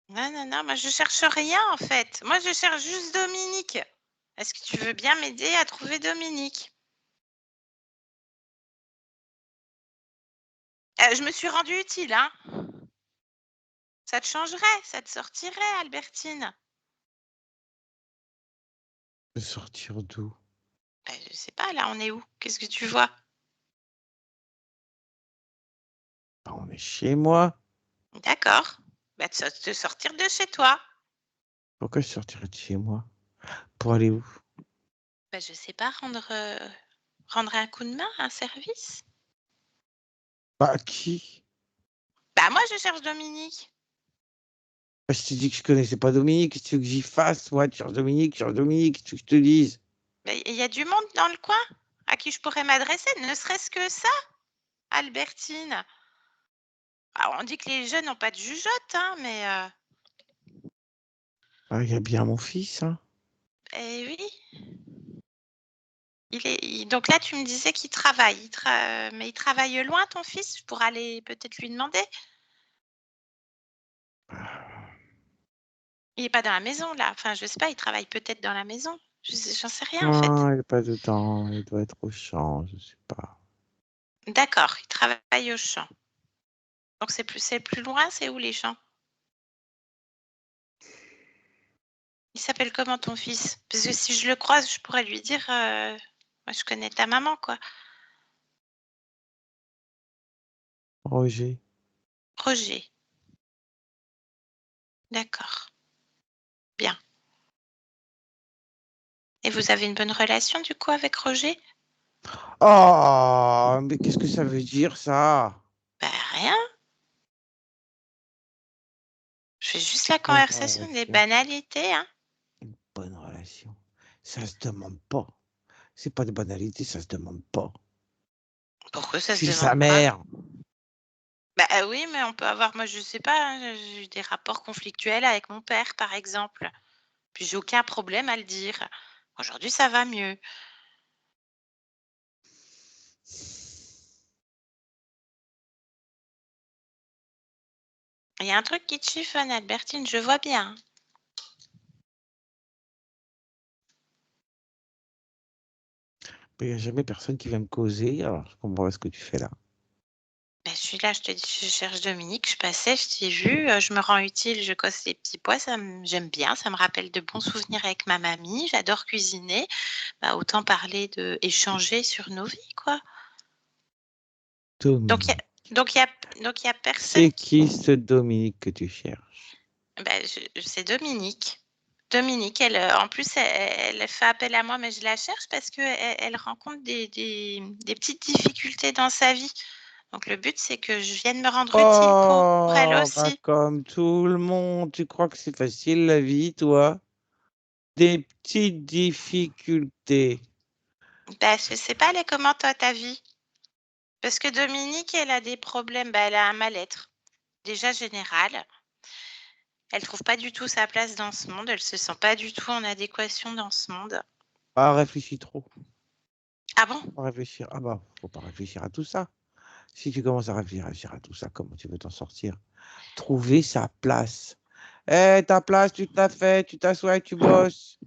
Non, non, non, moi je cherche rien en fait. Moi je cherche juste Dominique. Est-ce que tu veux bien m'aider à trouver Dominique? Je me suis rendue utile, hein. Ça te changerait, ça te sortirait, Albertine. De sortir d'où? Je sais pas, là on est où? Qu'est-ce que tu vois? Bah, on est chez moi. D'accord. Bah, te sortir de chez toi. Pourquoi je sortirais de chez moi? Pour aller où? Bah, je sais pas, rendre un coup de main, un service? Bah, qui? Bah, moi je cherche Dominique. Bah, je t'ai dit que je connaissais pas Dominique. Qu'est-ce que tu veux que j'y fasse? Moi, tu cherches Dominique, tu cherches Dominique. Qu'est-ce que je te dise? Mais il y a du monde dans le coin à qui je pourrais m'adresser, ne serait-ce que ça, Albertine. Ah, on dit que les jeunes n'ont pas de jugeote, hein, mais Ah, il y a bien mon fils, hein. eh oui. Donc là, tu me disais qu'il travaille. Mais il travaille loin, ton fils? Je pourrais aller peut-être lui demander. Il n'est pas dans la maison, là. Enfin, je sais pas, il travaille peut-être dans la maison. J'en sais rien, en fait. Non, il n'est pas dedans. Il doit être au champ, je sais pas. D'accord, il travaille au champ. Donc c'est plus loin, c'est où les champs? Il s'appelle comment ton fils? Parce que si je le croise, je pourrais lui dire, moi je connais ta maman, quoi. Roger. Roger. D'accord. Bien. Et vous avez une bonne relation du coup avec Roger? Oh, mais qu'est-ce que ça veut dire, ça? Ben rien. Je fais juste la Bonne conversation des relation. banalités, hein. Une bonne relation. Ça se demande pas. C'est pas de banalité, ça se demande pas. Pourquoi ça Je se suis sa demande pas? mère. Bah oui, mais on peut avoir, moi je sais pas, hein, j'ai eu des rapports conflictuels avec mon père, par exemple. Puis j'ai aucun problème à le dire. Aujourd'hui, ça va mieux. Il y a un truc qui te chiffonne, Albertine, je vois bien. Mais il n'y a jamais personne qui vient me causer, alors je comprends pas ce que tu fais là. Ben, je suis là, je te dis, je cherche Dominique, je passais, je t'ai vu, je me rends utile, je cosse les petits pois, j'aime bien, ça me rappelle de bons souvenirs avec ma mamie, j'adore cuisiner. Bah, autant parler échanger sur nos vies, quoi. Donc il y a, Dominique. donc il y a, donc il y a C'est personne qui ce Dominique que tu cherches? Ben, c'est Dominique. Dominique, en plus, elle fait appel à moi, mais je la cherche parce qu'elle rencontre des petites difficultés dans sa vie. Donc, le but, c'est que je vienne me rendre utile pour elle Oh, bah aussi. comme tout le monde, tu crois que c'est facile la vie, toi? Des petites difficultés. Ben, je sais pas, elle est comment, toi, ta vie? Parce que Dominique, elle a des problèmes. Ben, elle a un mal-être, déjà général. Elle trouve pas du tout sa place dans ce monde. Elle se sent pas du tout en adéquation dans ce monde. Ah, réfléchis trop. Ah bon? Faut réfléchir. Ah bah, faut pas réfléchir à tout ça. Si tu commences à réfléchir à tout ça, comment tu veux t'en sortir? Trouver sa place. Eh, ta place, tu te l'as fait, tu t'assois et tu bosses.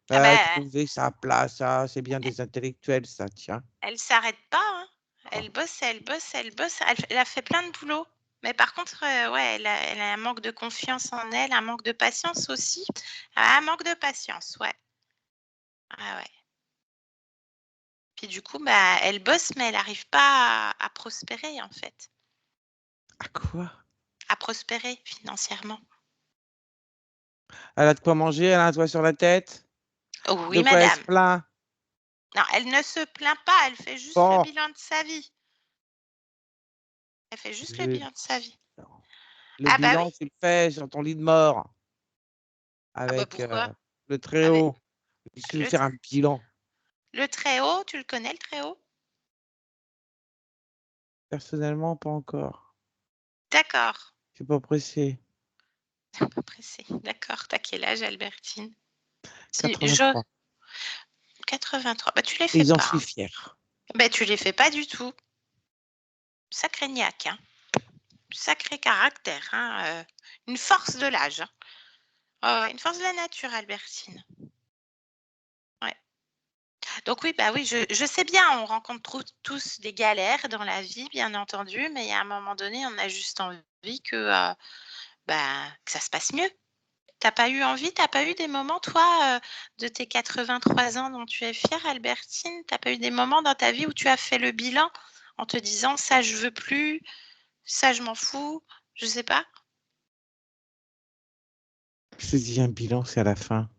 Ah ben, Trouver sa place, ça, c'est bien des intellectuels, ça, tiens. elle s'arrête pas, hein. Ah, Elle bosse, elle bosse, elle bosse. Elle a fait plein de boulot. Mais par contre, ouais, elle a un manque de confiance en elle, un manque de patience aussi. Un manque de patience, ouais. Ah ouais. Puis du coup, bah, elle bosse, mais elle n'arrive pas à prospérer, en fait. à quoi? À prospérer financièrement. Elle a de quoi manger, elle a un toit sur la tête? Oh, De oui, quoi elle se madame. plaint? Non, elle ne se plaint pas, elle fait juste le Bon, bilan de sa vie. Elle fait juste le le, bilan de sa vie. le Ah bah oui. bilan, tu le fais sur ton lit de mort Ah bah avec pourquoi? le Avec Très-Haut. Tu veux le, faire un bilan? le très haut, tu le connais, le très haut? Personnellement, pas encore. D'accord. Je suis pas pressé. Pas pressé. D'accord. T'as quel âge, Albertine? Si, 83. 83. Bah, tu les Et fais j'en pas, suis hein. fier. Bah, tu les fais pas du tout. Sacré niaque, hein. Sacré caractère, hein. Une force de l'âge, hein. Ouais, une force de la nature, Albertine. Ouais. Donc oui, bah oui, je sais bien, on rencontre tous des galères dans la vie, bien entendu, mais à un moment donné, on a juste envie que ça se passe mieux. T'as pas eu des moments, toi, de tes 83 ans dont tu es fière, Albertine? T'as pas eu des moments dans ta vie où tu as fait le bilan en te disant ça je veux plus, ça je m'en fous, je sais pas? Je te dis un bilan, c'est à la fin.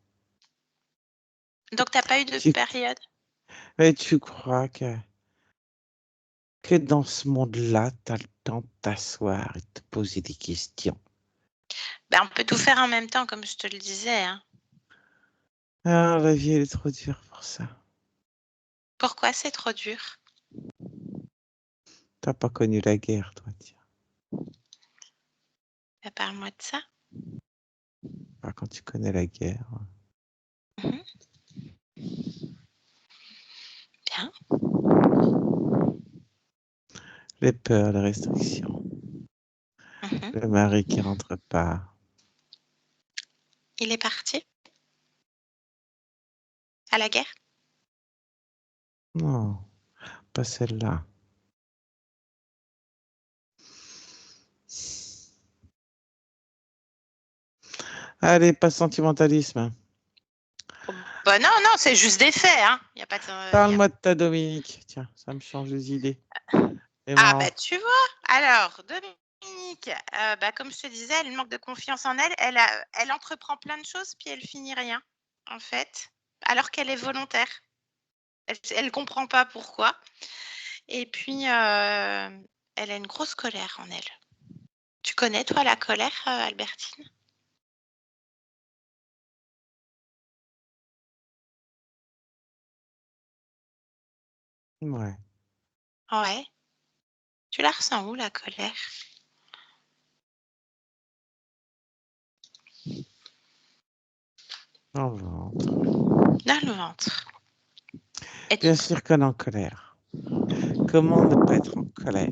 Donc t'as pas eu de Tu, période? mais tu crois que dans ce monde-là, tu as le temps de t'asseoir et de te poser des questions? Ben, on peut tout faire en même temps, comme je te le disais, hein. Ah, la vie, elle est trop dure pour ça. Pourquoi c'est trop dur? T'as pas connu la guerre, toi, tiens. Bah, parle-moi de ça. Pas quand tu connais la guerre. Mhm. Bien. Les peurs, les restrictions. Mhm. Le mari qui rentre pas. Il est parti à la guerre? Non, pas celle-là. Allez, pas de sentimentalisme. Bah non, non, c'est juste des faits. Hein. Y a pas de, y a- Parle-moi de ta Dominique. Tiens, ça me change les idées. C'est Ah, marrant. bah tu vois. Alors, Dominique, bah, comme je te disais, elle manque de confiance en elle. Elle entreprend plein de choses, puis elle finit rien, en fait, alors qu'elle est volontaire. Elle comprend pas pourquoi. Et puis, elle a une grosse colère en elle. Tu connais, toi, la colère, Albertine? Ouais. Ouais. Tu la ressens où, la colère? Dans le ventre. Dans le ventre. Et Bien sûr qu'on est en colère. Comment ne pas être en colère?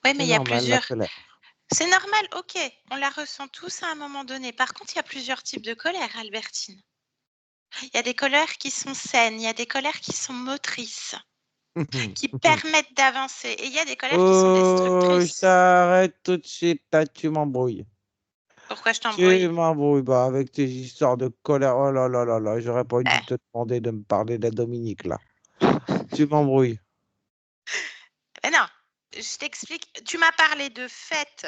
ouais, mais C'est il y a normal, la plusieurs. colère. C'est normal, ok. On la ressent tous à un moment donné. Par contre, il y a plusieurs types de colère, Albertine. Il y a des colères qui sont saines, il y a des colères qui sont motrices, qui permettent d'avancer. Et il y a des colères qui sont Oh, je destructrices. t'arrête tout de suite, là, tu m'embrouilles. Pourquoi je Tu t'embrouille? m'embrouilles, bah, avec tes histoires de colère. Oh là là là là, j'aurais pas dû Eh, te demander de me parler de la Dominique, là. Tu m'embrouilles. mais non, je t'explique. Tu m'as parlé de fait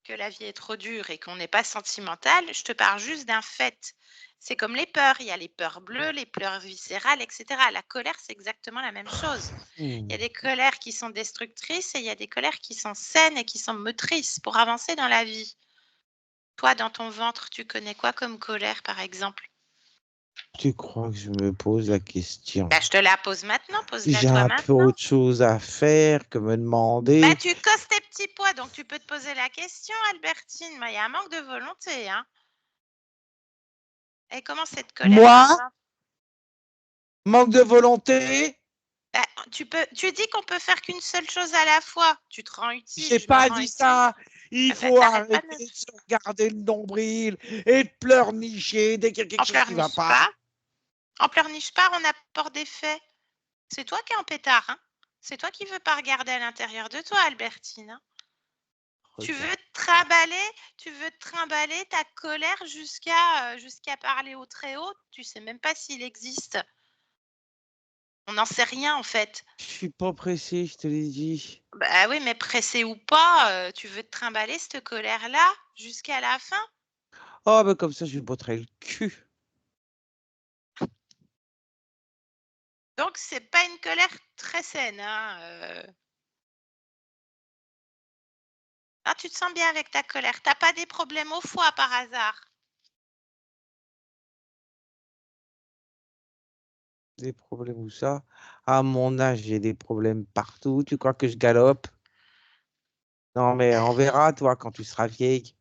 que la vie est trop dure et qu'on n'est pas sentimental. Je te parle juste d'un fait. C'est comme les peurs. Il y a les peurs bleues, les peurs viscérales, etc. La colère, c'est exactement la même chose. Il y a des colères qui sont destructrices et il y a des colères qui sont saines et qui sont motrices pour avancer dans la vie. Toi, dans ton ventre, tu connais quoi comme colère, par exemple? Tu crois que je me pose la question? Bah, je te la pose maintenant, pose-la J'ai toi un peu maintenant. autre chose à faire que me Bah, demander. tu causes tes petits pois, donc tu peux te poser la question, Albertine. Mais il y a un manque de volonté, hein. Et comment cette colère dans Moi, le ventre? manque de volonté? Bah, tu dis qu'on peut faire qu'une seule chose à la fois. Tu te rends utile, J'ai je me pas rends dit utile. ça. Il Ah bah, faut t'arrêtes pas de arrêter de se regarder le nombril et de pleurnicher dès qu'il y a quelque On chose qui va pleurniche pas. pas. On pleurniche pas, on apporte des faits. C'est toi qui es en pétard, hein. C'est toi qui veux pas regarder à l'intérieur de toi, Albertine, hein. Tu veux Regarde. tu veux trimballer ta colère jusqu'à parler au très haut. Tu sais même pas s'il existe. On n'en sait rien en fait. Je suis pas pressé, je te l'ai dit. Bah oui, mais pressé ou pas, tu veux te trimballer cette colère-là jusqu'à la fin? Oh, ben comme ça, je lui botterai le cul. Donc c'est pas une colère très saine, hein. Ah, tu te sens bien avec ta colère. T'as pas des problèmes au foie par hasard? Des problèmes où ça? À mon âge, j'ai des problèmes partout. Tu crois que je galope? Non, mais on verra, toi, quand tu seras vieille.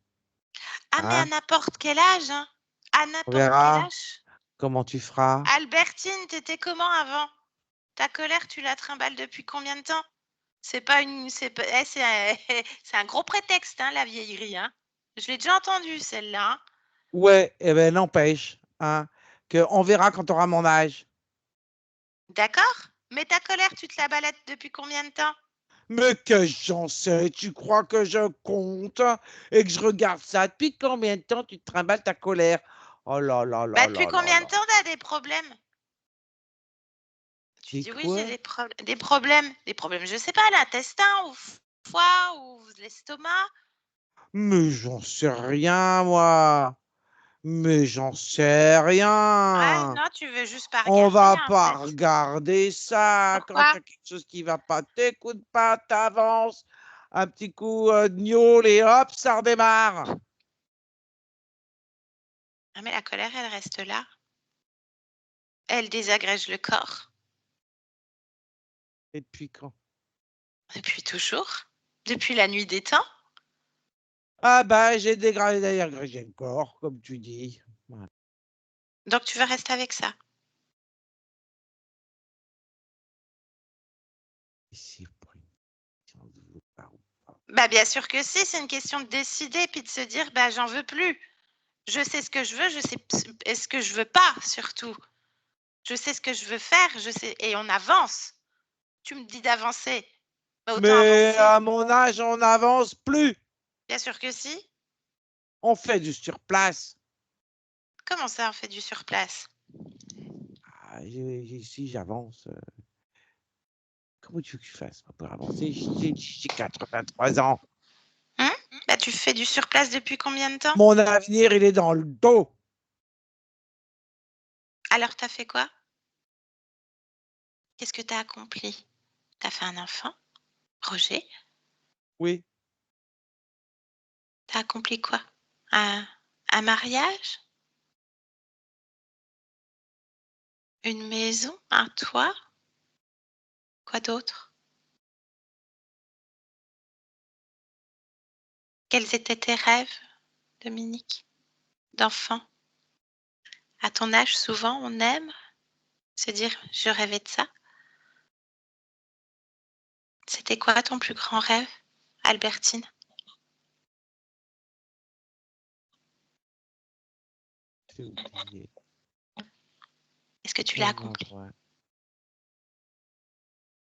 Ah, mais à Hein? n'importe quel âge, hein. À On n'importe quel verra âge. comment tu feras. Albertine, t'étais comment avant? Ta colère, tu la trimbales depuis combien de temps? C'est pas une c'est pas c'est un c'est un gros prétexte, hein, la vieillerie, hein. Je l'ai déjà entendue celle-là, hein. Ouais, eh ben n'empêche, hein, que on verra quand tu auras mon âge. D'accord? Mais ta colère, tu te la balades depuis combien de temps? Mais que j'en sais, tu crois que je compte et que je regarde ça? Depuis combien de temps tu te trimbales ta colère? Oh là là Bah, là depuis là là combien de là. temps tu des problèmes? Tu Dis dis: «Oui, j'ai quoi? des problèmes». Des problèmes, je sais pas, l'intestin ou foie ou l'estomac? Mais j'en sais rien, moi. Mais j'en sais Ouais, rien. non, tu veux juste pas On regarder, va en pas fait. regarder ça. Quand il Pourquoi? y a quelque chose qui va pas, t'écoutes pas, t'avances. Un petit coup de gnôle et hop, ça redémarre. Ah, mais la colère, elle reste là. Elle désagrège le corps Et depuis quand? depuis toujours, depuis la nuit des temps. Ah bah, j'ai désagrégé le corps, comme tu dis. Voilà. Donc tu veux rester avec ça. Et c'est pour une question de vouloir ou pas. Bah, bien sûr que si, c'est une question de décider puis de se dire: «Bah, j'en veux plus. Je sais ce que je veux, je sais ce que je veux pas surtout. Je sais ce que je veux faire, je sais» et on avance. Tu me dis d'avancer, bah, autant Mais avancer. à mon âge, on n'avance plus. Bien sûr que si. On fait du surplace. Comment ça, on fait du surplace? Ah, si j'avance, comment tu veux que je fasse pour avancer? J'ai 83 ans. Mmh? Bah, tu fais du surplace depuis combien de temps? Mon avenir, il est dans le dos. Alors tu as fait quoi? Qu'est-ce que tu as accompli? Tu as fait un enfant? Roger? Oui, Tu as accompli quoi? Un mariage? Une maison? Un toit? Quoi d'autre? Quels étaient tes rêves, Dominique, d'enfant? À ton âge, souvent, on aime se dire: «Je rêvais de ça». C'était quoi ton plus grand rêve, Albertine? j'ai oublié. Est-ce que tu l'as Tellement accompli? loin.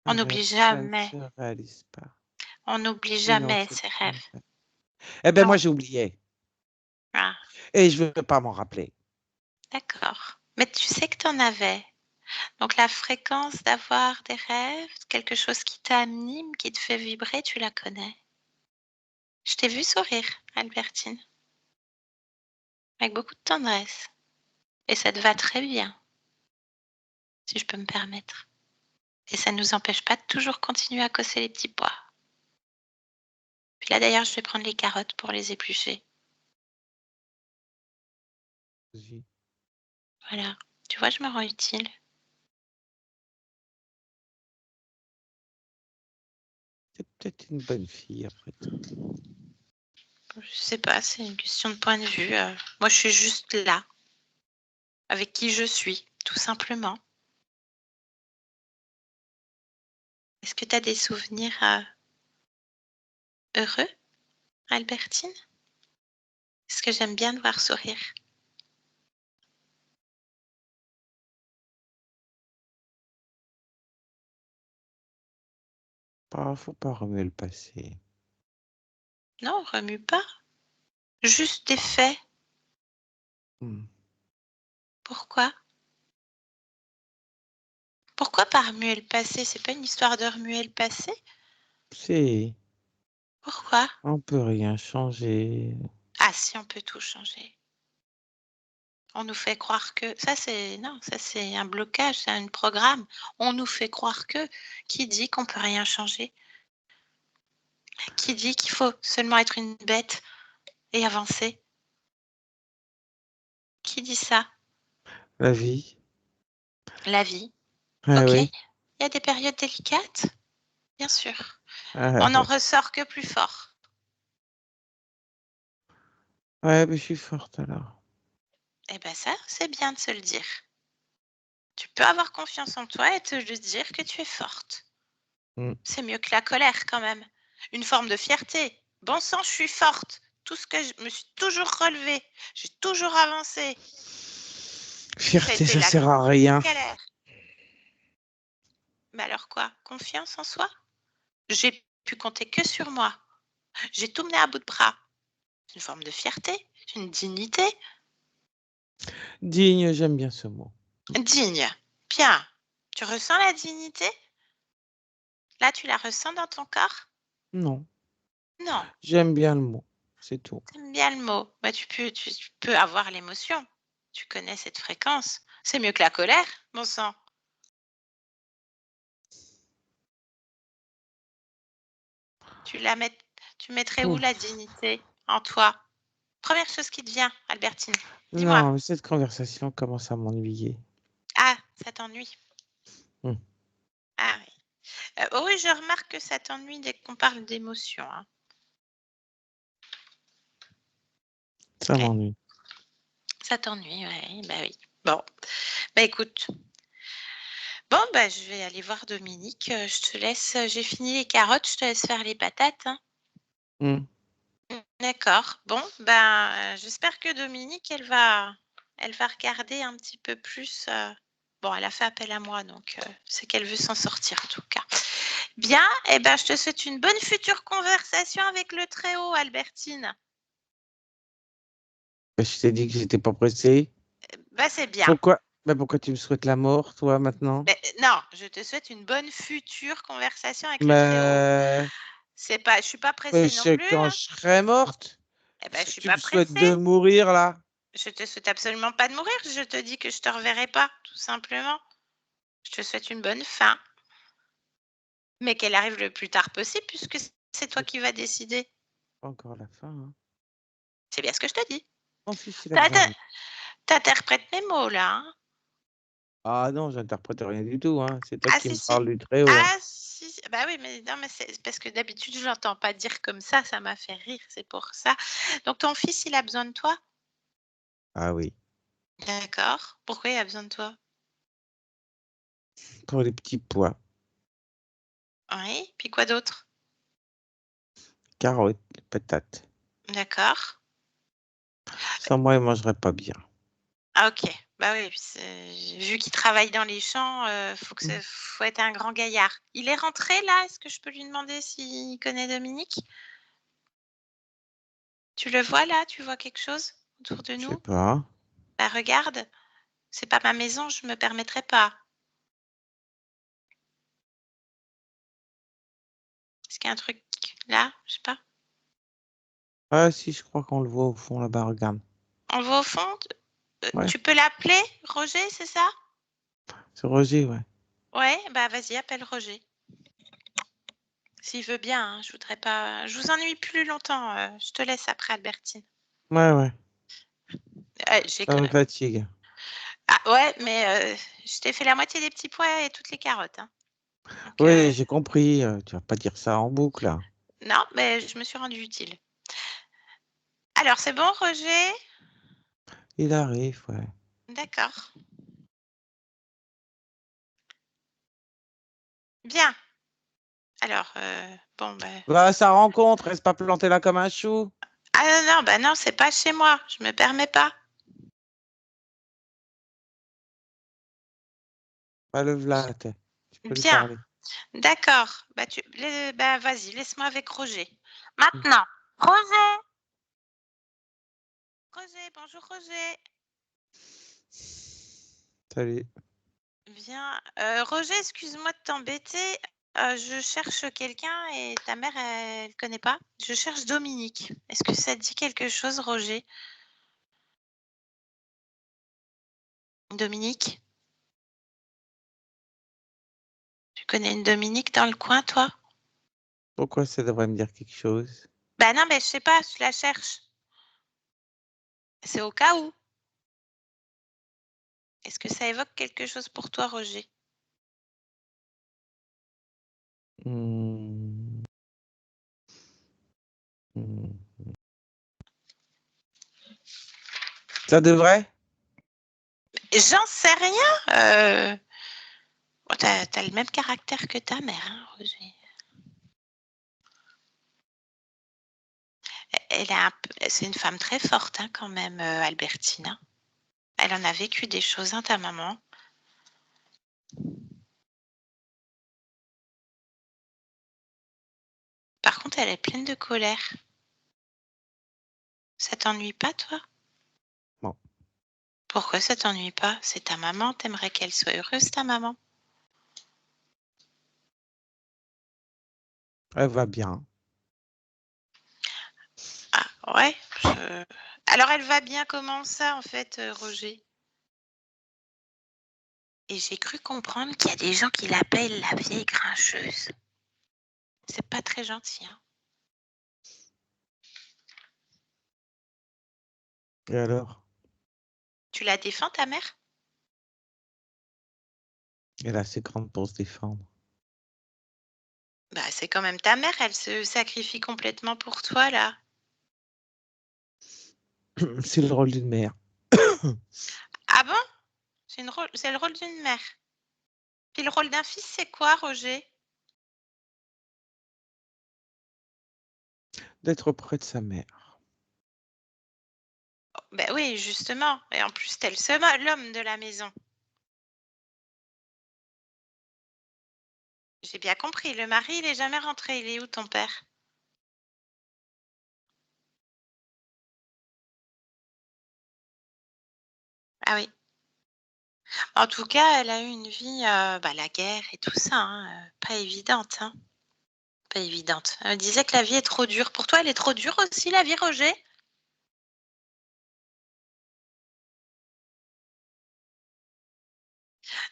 On Un rêve, n'oublie ça ne jamais, se réalise pas. on n'oublie Sinon, jamais c'est ses un rêves. rêve. Eh ben moi, Non, j'ai oublié. ah, Et je veux pas m'en rappeler. d'accord. Mais tu sais que tu en avais. Donc la fréquence d'avoir des rêves, quelque chose qui t'anime, qui te fait vibrer, tu la connais. Je t'ai vu sourire, Albertine, avec beaucoup de tendresse. Et ça te va très bien, si je peux me permettre. Et ça ne nous empêche pas de toujours continuer à casser les petits pois. Puis là, d'ailleurs, je vais prendre les carottes pour les éplucher. Vas-y. Voilà. Tu vois, je me rends utile. C'est peut-être une bonne fille après tout. Je sais pas, c'est une question de point de vue. Moi, je suis juste là, avec qui je suis, tout simplement. Est-ce que tu as des souvenirs heureux, Albertine? Est-ce que j'aime bien te voir sourire? Faut pas remuer le passé. Non, remue pas. Juste des faits. Hmm. Pourquoi? Pourquoi pas remuer le passé? C'est pas une histoire de remuer le passé? Si, Pourquoi? on peut rien changer. Ah si, on peut tout changer. On nous fait croire que ça c'est non, ça c'est un blocage, c'est un programme. On nous fait croire que qui dit qu'on peut rien changer? Qui dit qu'il faut seulement être une bête et avancer? Qui dit ça? La vie. La vie. Ah OK, il oui. y a des périodes délicates, bien sûr. Ah, On n'en ressort que plus fort. ouais, mais je suis forte alors. Eh ben ça, c'est bien de se le dire. Tu peux avoir confiance en toi et te le dire que tu es forte. Hmm. C'est mieux que la colère quand même. Une forme de fierté. Bon sang, je suis forte. Tout ce que je me suis toujours relevée. J'ai toujours avancé. Ça a Fierté, été ça la sert à rien. galère. Mais alors quoi? Confiance en soi? J'ai pu compter que sur moi. J'ai tout mené à bout de bras. C'est une forme de fierté, une dignité. Digne, j'aime bien ce mot. Digne. Bien. Tu ressens la dignité? Là, tu la ressens dans ton corps? Non, Non. j'aime bien le mot. C'est tout. T'aimes bien le mot. Bah, tu peux avoir l'émotion. Tu connais cette fréquence. C'est mieux que la colère, bon sang. Tu la mets, tu mettrais où Pouf. la dignité en toi? Première chose qui te vient, Albertine. Dis-moi. Non, mais cette conversation commence à m'ennuyer. Ah, ça t'ennuie. Hmm. Ah oui. Oui, je remarque que ça t'ennuie dès qu'on parle d'émotions. Hein. Ça Ouais. m'ennuie. Ça t'ennuie, ouais, bah oui. Bon, bah écoute. Bon, bah je vais aller voir Dominique. Je te laisse, j'ai fini les carottes, je te laisse faire les patates. Hein. Hmm. D'accord. Bon, ben j'espère que Dominique, elle va regarder un petit peu plus. Bon, elle a fait appel à moi, donc c'est qu'elle veut s'en sortir en tout cas. Bien, eh ben je te souhaite une bonne future conversation avec le Très-Haut, Albertine. Je t'ai dit que j'étais pas pressé. Bah c'est bien. Pourquoi? Bah, pourquoi tu me souhaites la mort, toi, maintenant? Non, je te souhaite une bonne future conversation avec le Très-Haut. Mais, C'est pas, je suis pas pressée non plus. quand Hein. je serai morte, Eh ben je suis tu pas me souhaites pressée. de mourir, là? Je te souhaite absolument pas de mourir. Je te dis que je te reverrai pas, tout simplement. Je te souhaite une bonne fin. Mais qu'elle arrive le plus tard possible, puisque c'est toi qui vas décider. Pas encore la fin, hein. C'est bien ce que je te dis. Mon fils, il a besoin de... T'interprètes mes mots, là. Hein. Ah non, j'interprète rien du tout, hein. C'est toi Ah, qui si, me si. parles du Très-Haut, hein. Ah, si. Bah oui, mais non, mais c'est parce que d'habitude, je l'entends pas dire comme ça m'a fait rire, c'est pour ça. Donc, ton fils, il a besoin de toi? Ah oui, D'accord. Pourquoi il a besoin de toi? pour les petits pois. Oui. Puis quoi d'autre? Carottes, patates. D'accord. Sans moi, il mangerait pas bien. Ah, ok. Bah oui, vu qu'il travaille dans les champs, faut être un grand gaillard. Il est rentré là? Est-ce que je peux lui demander s'il connaît Dominique? Tu le vois là? Tu vois quelque chose autour de Je sais nous? pas. Bah regarde, c'est pas ma maison, je me permettrai pas. Est-ce qu'il y a un truc là? Je sais pas. Ah si, je crois qu'on le voit au fond, là-bas, regarde. On le voit au fond? Ouais, Tu peux l'appeler? Roger, c'est ça? c'est Roger, ouais. Ouais, bah vas-y, appelle Roger. S'il veut bien, hein, je voudrais pas. Je vous ennuie plus longtemps. Je te laisse après, Albertine. Ouais, ouais, J'ai ça me fatigue. Ah ouais, mais je t'ai fait la moitié des petits pois et toutes les carottes. Hein. Donc, Oui, j'ai compris. Tu vas pas dire ça en boucle, là. non, mais je me suis rendue utile. Alors, c'est bon, Roger? Il arrive, ouais. D'accord. Bien. Alors, bon, ben. Va à sa rencontre, reste pas planté là comme un chou. Ah non, non, bah non, c'est pas chez moi. Je me permets pas. Bah, le v'là, tu peux lui Bien. parler. D'accord. Bah, vas-y, laisse-moi avec Roger. Maintenant. Roger! Roger, bonjour Roger. Salut. Bien. Roger, excuse-moi de t'embêter. Je cherche quelqu'un et ta mère, elle connaît pas. Je cherche Dominique. Est-ce que ça te dit quelque chose, Roger? Dominique? Tu connais une Dominique dans le coin, toi? Pourquoi ça devrait me dire quelque chose? Bah non, mais je sais pas, je la cherche. C'est au cas où. Est-ce que ça évoque quelque chose pour toi, Roger? Hmm. Hmm. Ça devrait? J'en sais rien. T'as le même caractère que ta mère, hein, Roger. C'est une femme très forte, hein, quand même, Albertine. Hein. Elle en a vécu des choses, hein, ta maman. Par contre, elle est pleine de colère. Ça t'ennuie pas, toi? Bon, Pourquoi ça t'ennuie pas? C'est ta maman, t'aimerais qu'elle soit heureuse, ta maman? elle va bien. Ah ouais? Alors elle va bien comment ça, en fait, Roger? Et j'ai cru comprendre qu'il y a des gens qui l'appellent la vieille grincheuse. C'est pas très gentil, hein? Et alors? Tu la défends, ta mère? Elle est assez grande pour se défendre. Bah, c'est quand même ta mère, elle se sacrifie complètement pour toi, là. C'est le rôle d'une mère. Ah bon? C'est le rôle d'une mère. Puis le rôle d'un fils, c'est quoi, Roger? D'être près de sa mère. Ben oui, justement. Et en plus, t'es l'homme de la maison. J'ai bien compris. Le mari, il est jamais rentré. Il est où, ton père? Ah oui. En tout cas, elle a eu une vie, la guerre et tout ça, hein, pas évidente, hein. Pas évidente. Elle disait que la vie est trop dure. Pour toi, elle est trop dure aussi, la vie, Roger?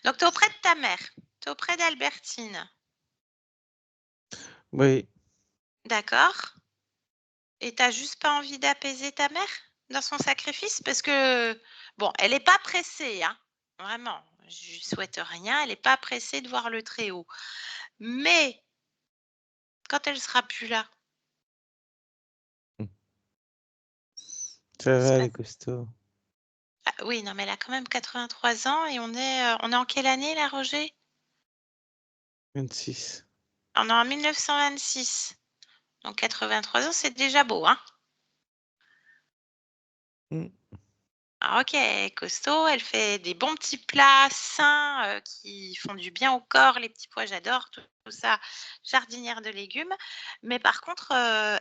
Donc, tu es auprès de ta mère. Tu es auprès d'Albertine. Oui, D'accord. Et tu juste pas envie d'apaiser ta mère dans son sacrifice? Parce que, bon, elle n'est pas pressée, hein. Vraiment. Je lui souhaite rien. Elle n'est pas pressée de voir le Très-Haut. Mais quand elle sera plus là, ça il se va, passe. les costauds. Ah, oui, non, mais elle a quand même 83 ans et on est en quelle année là, Roger? 26. On est en 1926. Donc 83 ans, c'est déjà beau, hein? Mm. Ah, ok, elle est costaud, elle fait des bons petits plats sains qui font du bien au corps, les petits pois, j'adore tout ça, jardinière de légumes. Mais par contre,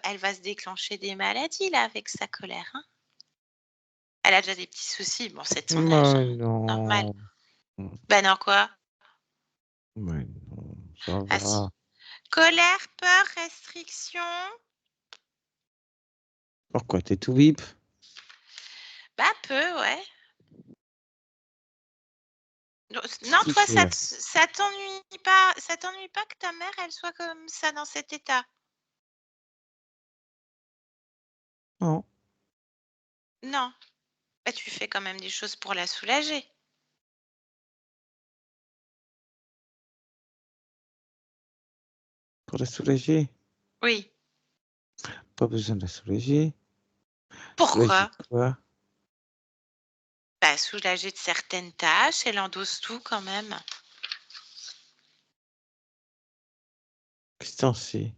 elle va se déclencher des maladies là avec sa colère, hein. Elle a déjà des petits soucis, bon, c'est de son âge, Mais hein, normal. non. Ben non, quoi? Mais non, ça Ah va. si. Colère, peur, restriction. Pourquoi t'es tout bip? Bah peu, ouais. C'est Non, tout toi, fier. ça t'ennuie pas que ta mère, elle soit comme ça dans cet état? Non, Non. Bah, tu fais quand même des choses pour la soulager. pour la soulager. Oui. Pas besoin de la soulager. Soulager Pourquoi? de quoi? Bah, soulager de certaines tâches, elle endosse tout quand même. Qu'est-ce que t'en sais?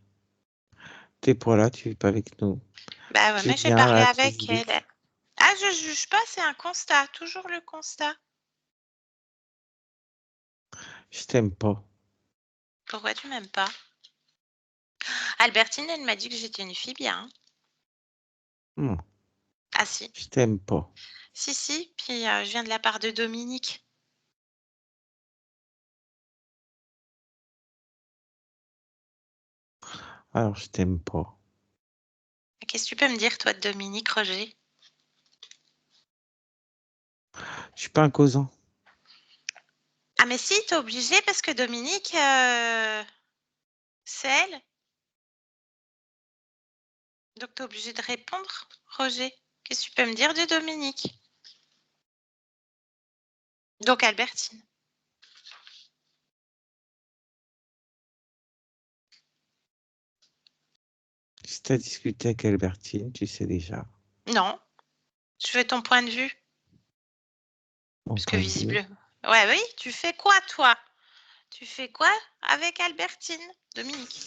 T'es pas là, tu vis pas avec nous. Bah ouais, Tu mais j'ai viens parlé là, tu avec elle. visites. Ah, je juge pas, c'est un constat, toujours le constat. Je t'aime pas. Pourquoi tu m'aimes pas? Albertine, elle m'a dit que j'étais une fille bien, hein. Non, Ah si. je t'aime pas. Si, si, puis je viens de la part de Dominique. Alors, je t'aime pas. Qu'est-ce que tu peux me dire, toi, de Dominique, Roger? Je suis pas un causant. Ah mais si, t'es obligé parce que Dominique, c'est elle. Donc t'es obligé de répondre, Roger. Qu'est-ce que tu peux me dire de Dominique? Donc Albertine. Si t'as discuté avec Albertine, tu sais déjà Non, je veux ton point de vue. mon Parce que point de vue. visible. Ouais, oui, tu fais quoi, toi? Tu fais quoi avec Albertine, Dominique?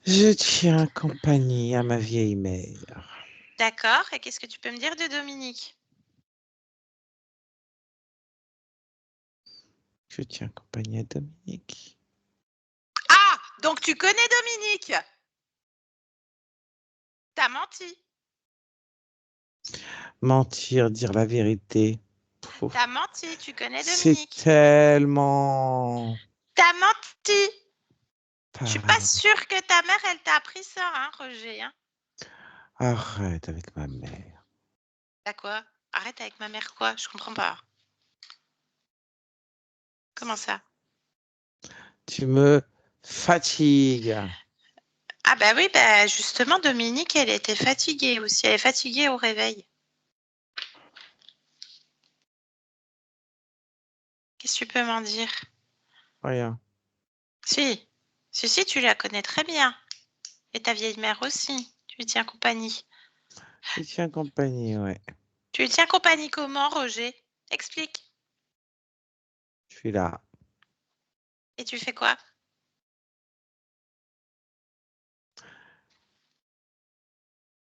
Je tiens compagnie à ma vieille mère. D'accord, et qu'est-ce que tu peux me dire de Dominique? Je tiens compagnie à Dominique. Ah, donc tu connais Dominique? T'as menti. Mentir, dire la vérité. Pouf. T'as menti, tu connais C'est Dominique. tellement T'as menti. Je suis pas pas... sûre que ta mère, elle t'a appris ça, hein, Roger, hein? Arrête avec ma mère. T'as quoi? Arrête avec ma mère, quoi? Je comprends pas. Comment ça? Tu me fatigues. Ah bah oui, bah justement, Dominique, elle était fatiguée aussi. Elle est fatiguée au réveil. tu peux m'en dire? Rien. Si, tu la connais très bien. Et ta vieille mère aussi, tu lui tiens compagnie. Je tiens compagnie, ouais. Tu lui tiens compagnie comment, Roger? Explique. Je suis là. Et tu fais quoi?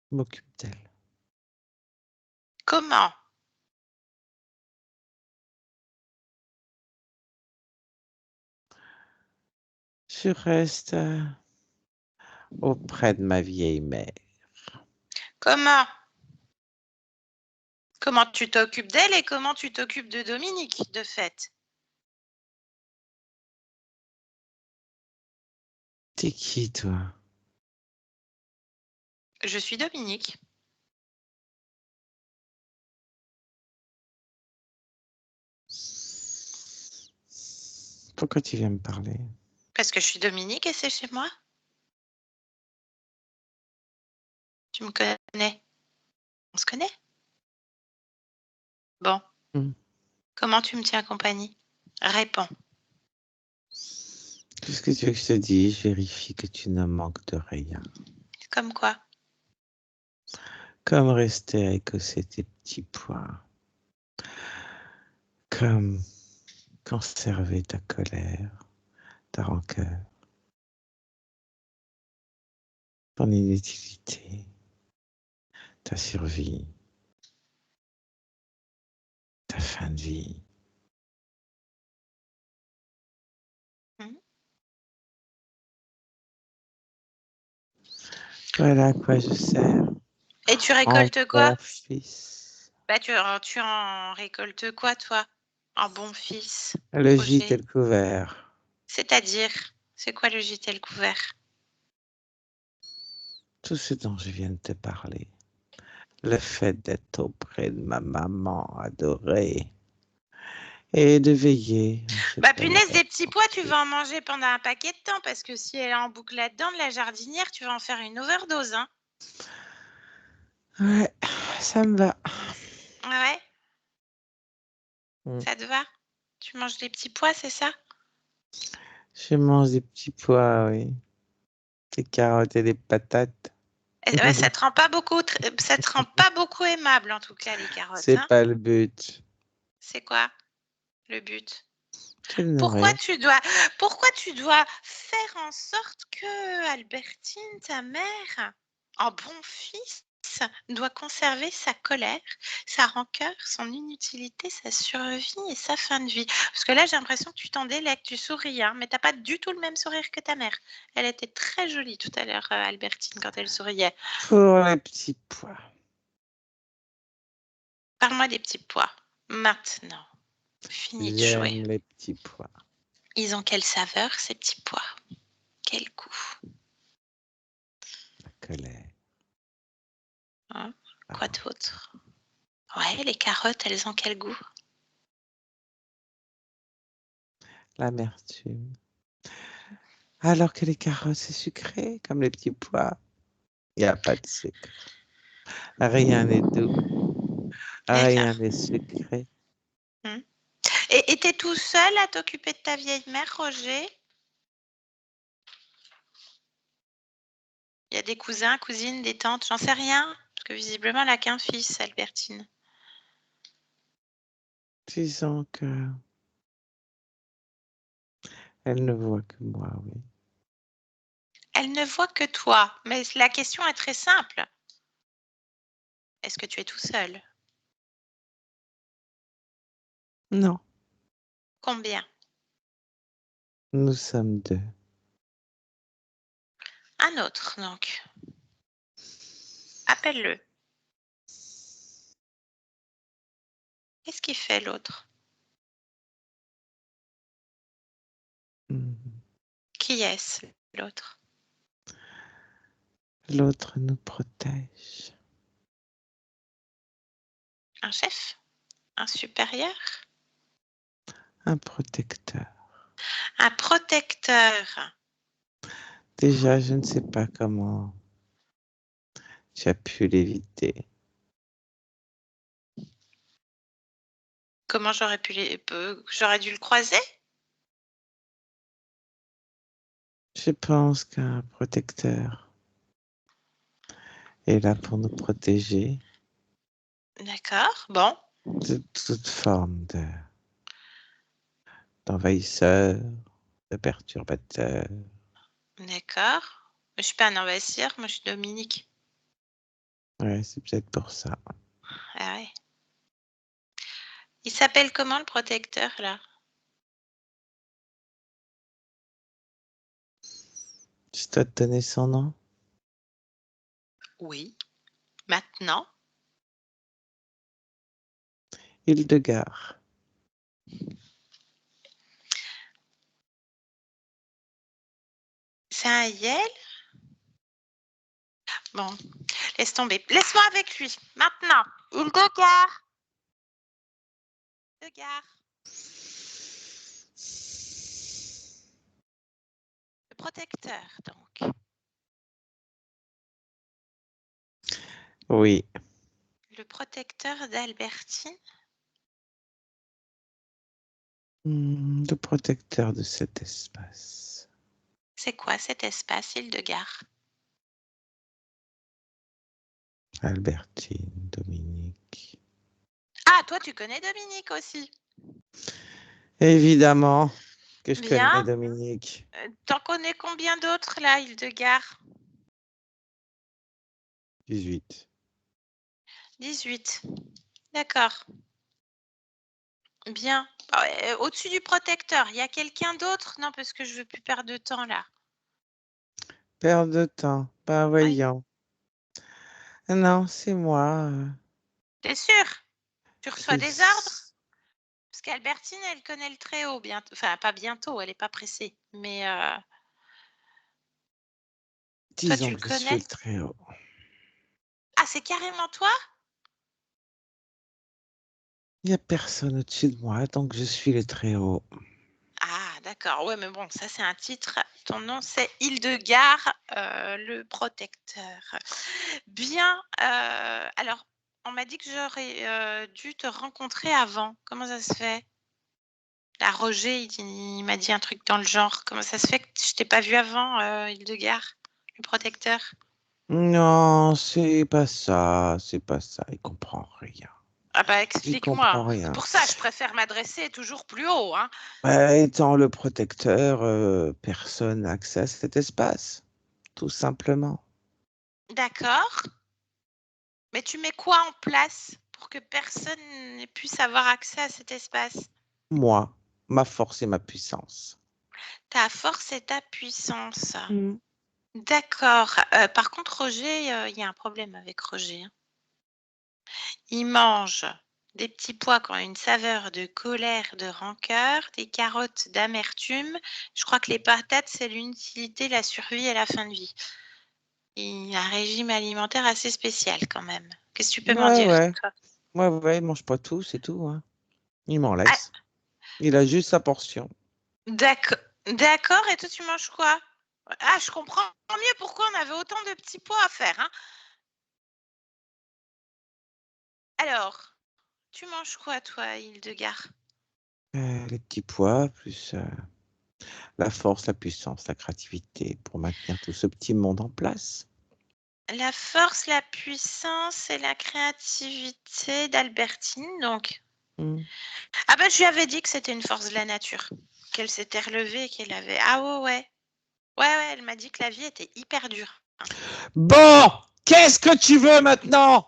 Je m'occupe d'elle. Comment? Je reste auprès de ma vieille mère. Comment? Comment tu t'occupes d'elle et comment tu t'occupes de Dominique, de fait? T'es qui, toi? Je suis Dominique. Pourquoi tu viens me parler? Parce que je suis Dominique et c'est chez moi. Tu me connais. On se connaît? Bon. Hmm. Comment tu me tiens compagnie? Réponds. Tout ce que tu veux que je te dise, je vérifie que tu ne manques de rien. Comme quoi? Comme rester à écosser tes petits pois. Comme conserver ta colère, ta rancœur, ton inutilité, ta survie, ta fin de vie. Hmm. Voilà à quoi je sers. Et tu En récoltes quoi? bon fils. Bah, tu en récoltes quoi, toi? En bon fils, Le gîte Roger? et le couvert. C'est-à-dire, c'est quoi le gîte et le couvert? Tout ce dont je viens de te parler. Le fait d'être auprès de ma maman adorée. Et de veiller à ce Bah, qu'elle punaise, des reste petits pois, tu tranquille. vas en manger pendant un paquet de temps parce que si elle est en boucle là-dedans, de la jardinière, tu vas en faire une overdose, hein? Ouais, ça me va. Ouais, Mm. ça te va? Tu manges des petits pois, c'est ça? Je mange des petits pois, oui. Des carottes et des patates. Ouais, ça te rend pas beaucoup, ça te rend pas beaucoup aimable en tout cas les carottes, C'est hein? pas le but. C'est quoi le but? Tu le Pourquoi nourris. pourquoi tu dois faire en sorte que Albertine, ta mère, en bon fils, doit conserver sa colère, sa rancœur, son inutilité, sa survie et sa fin de vie? Parce que là, j'ai l'impression que tu t'en délectes, tu souris, hein, mais t'as pas du tout le même sourire que ta mère. Elle était très jolie tout à l'heure, Albertine, quand elle souriait. Pour les petits pois. Parle-moi des petits pois. Maintenant, fini de jouer. J'aime les petits pois. Ils ont quelle saveur, ces petits pois? Quel goût? La colère. Hein? la Quoi d'autre? Ouais, les carottes, elles ont quel goût? L'amertume. Alors que les carottes, c'est sucré, comme les petits pois. Il n'y a pas de sucre. Rien n'est doux. D'accord. Rien n'est sucré. Hmm. Et t'es tout seul à t'occuper de ta vieille mère, Roger? Il y a des cousins, cousines, des tantes, j'en sais rien. Parce que visiblement, elle n'a qu'un fils, Albertine. Disons que elle ne voit que moi, oui. Elle ne voit que toi. Mais la question est très simple. Est-ce que tu es tout seul? Non, Combien? nous sommes deux. Un autre, donc. Appelle-le. Qu'est-ce qu'il fait, l'autre? Mhm. Qui est-ce, l'autre? L'autre nous protège. Un chef? Un supérieur? Un protecteur. Un protecteur. Déjà, je ne sais pas comment tu as pu l'éviter. Comment j'aurais dû le croiser? Je pense qu'un protecteur est là pour nous protéger D'accord, bon, de toute forme d'envahisseurs, de perturbateurs. d'accord. Je suis pas un envahisseur, moi je suis Dominique. Ouais, c'est peut-être pour ça. Ah ouais. Il s'appelle comment le protecteur là? Je dois te donner son nom. Oui. Maintenant? Hildegard. C'est un Yel? Bon, laisse tomber. Laisse-moi avec lui. Maintenant. Hildegard. Hildegard. Le protecteur, donc. Oui. Le protecteur d'Albertine? Le protecteur de cet espace. C'est quoi cet espace, Hildegard? Albertine, Dominique. Ah, toi, tu connais Dominique aussi. Évidemment que je Bien. connais Dominique. T'en connais combien d'autres, là, Hildegard? 18. 18. D'accord. Bien. Au-dessus du protecteur, il y a quelqu'un d'autre? Non, parce que je veux plus perdre de temps, là. Perte de temps, pas voyant. Non, c'est moi. T'es sûr? Tu reçois des ordres? C'est- Parce qu'Albertine, elle connaît le très haut bientôt. Enfin, pas bientôt, elle n'est pas pressée. Mais toi, tu Disons le que je suis connais? le très haut. Ah, c'est carrément toi? Il n'y a personne au-dessus de moi, donc je suis le très haut. Ah, d'accord. Ouais, mais bon, ça, c'est un titre. Ton nom, c'est Hildegard, le protecteur. Bien. Alors, on m'a dit que j'aurais dû te rencontrer avant. Comment ça se fait? Là, Roger, il m'a dit un truc dans le genre. Comment ça se fait que je t'ai pas vu avant, Hildegard, le protecteur? Non, c'est pas ça, c'est pas ça. Il comprend rien. Ah bah, Il explique-moi. comprend C'est rien. pour ça que je préfère m'adresser toujours plus haut, hein. Étant le protecteur, personne n'a accès à cet espace, tout simplement. D'accord. Mais tu mets quoi en place pour que personne ne puisse avoir accès à cet espace? Moi, ma force et ma puissance. Ta force et ta puissance. Mm. D'accord. Par contre, Roger, il y a un problème avec Roger, hein. Il mange des petits pois qui ont une saveur de colère, de rancœur, des carottes d'amertume. Je crois que les patates, c'est l'utilité, la survie et la fin de vie. Il a un régime alimentaire assez spécial quand même. Qu'est-ce que tu peux m'en Ouais, dire, ouais. toi? Ouais, il mange pas tout, c'est tout, hein. Il m'en Ah, laisse. Il a juste sa portion. d'accord, et toi, tu manges quoi? Ah, je comprends mieux pourquoi on avait autant de petits pois à faire, hein. Alors, tu manges quoi, toi, Hildegard? Les petits pois, plus la force, la puissance, la créativité pour maintenir tout ce petit monde en place. La force, la puissance et la créativité d'Albertine, donc. Mm. Ah ben, je lui avais dit que c'était une force de la nature, qu'elle s'était relevée, qu'elle avait... Ah ouais, ouais. Ouais, elle m'a dit que la vie était hyper dure, hein. Bon, qu'est-ce que tu veux maintenant?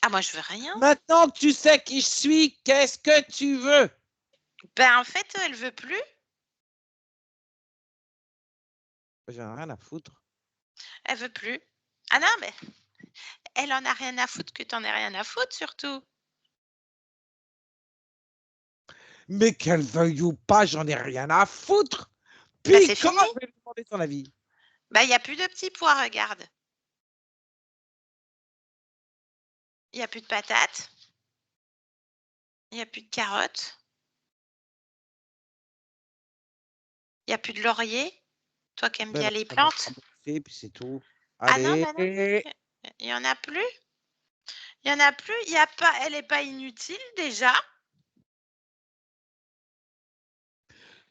Ah, moi, je veux rien. Maintenant que tu sais qui je suis, qu'est-ce que tu veux? Ben, en fait, elle veut plus. J'en ai rien à foutre. Elle veut plus. Ah non, mais elle en a rien à foutre que t'en aies rien à foutre, surtout. Mais qu'elle veuille ou pas, j'en ai rien à foutre. Ben, Puis c'est quand fini. je vais lui demander son avis? Ben, il n'y a plus de petits pois, regarde. Il n'y a plus de patates. Il n'y a plus de carottes. Il n'y a plus de laurier. Toi qui aimes Ben bien non, les ça va se plantes. rembourser, puis c'est tout. Ah non, Allez. ben non. Il n'y en a plus. Il y en a plus. Il y a pas... Elle n'est pas inutile, déjà.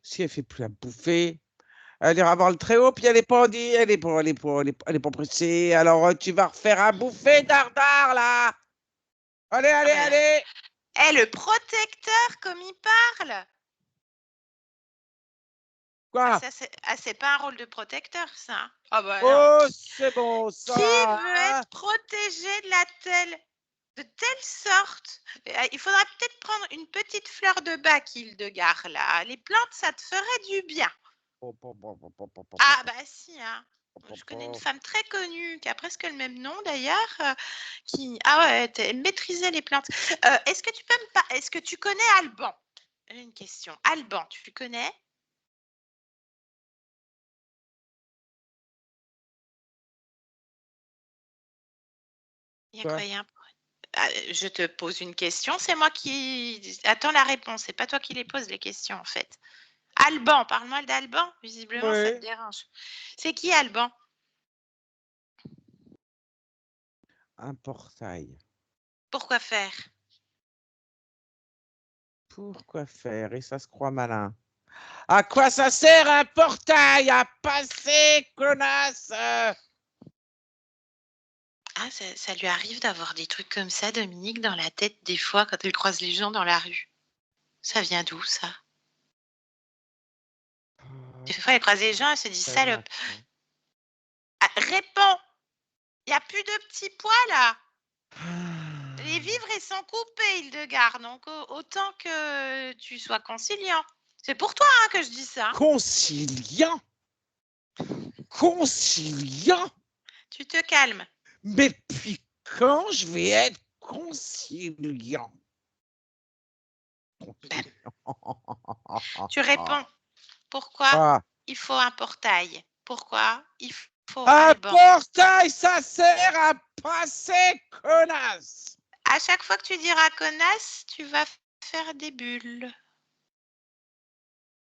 Si elle fait plus à bouffer, elle ira voir le très haut, puis elle est pas dit, elle est pas pressée. Alors tu vas refaire à bouffer, Dardar, là. Allez, Ah allez, bah, allez. le protecteur, comme il parle. Quoi? C'est pas un rôle de protecteur, ça. Ah bah non. Oh, c'est bon, Qui ça. veut Hein? être protégé de telle sorte? Il faudra peut-être prendre une petite fleur de bac, Hildegard, là. Les plantes, ça te ferait du bien. Ah bah si, hein. Je connais une femme très connue qui a presque le même nom d'ailleurs, qui elle maîtrisait les plantes. Est-ce que tu connais Alban? J'ai une question. Alban, tu le connais? Il y a Quoi? quoi? Je te pose une question, c'est moi qui attends la réponse, c'est pas toi qui les poses les questions en fait. Alban, parle-moi d'Alban, visiblement ça te Oui. dérange. C'est qui Alban? Un portail. Pourquoi faire? Pourquoi faire? Et ça se croit malin. À quoi ça sert un portail? À passer, connasse! Ah, ça lui arrive d'avoir des trucs comme ça, Dominique, dans la tête des fois quand elle croise les gens dans la rue. Ça vient d'où ça? Des fois elle croise les gens, elle se dit salope. Ah, réponds! Il n'y a plus de petits pois là! Les vivres ils sont coupés, Hildegard, donc autant que tu sois conciliant. C'est pour toi hein, que je dis ça. Conciliant? Conciliant? Tu te calmes. Mais puis quand je vais être conciliant? Ben, tu réponds. Pourquoi Ah, il faut un portail? Pourquoi il faut un Alban? portail, ça sert à passer, connasse! À chaque fois que tu diras connasse, tu vas faire des bulles.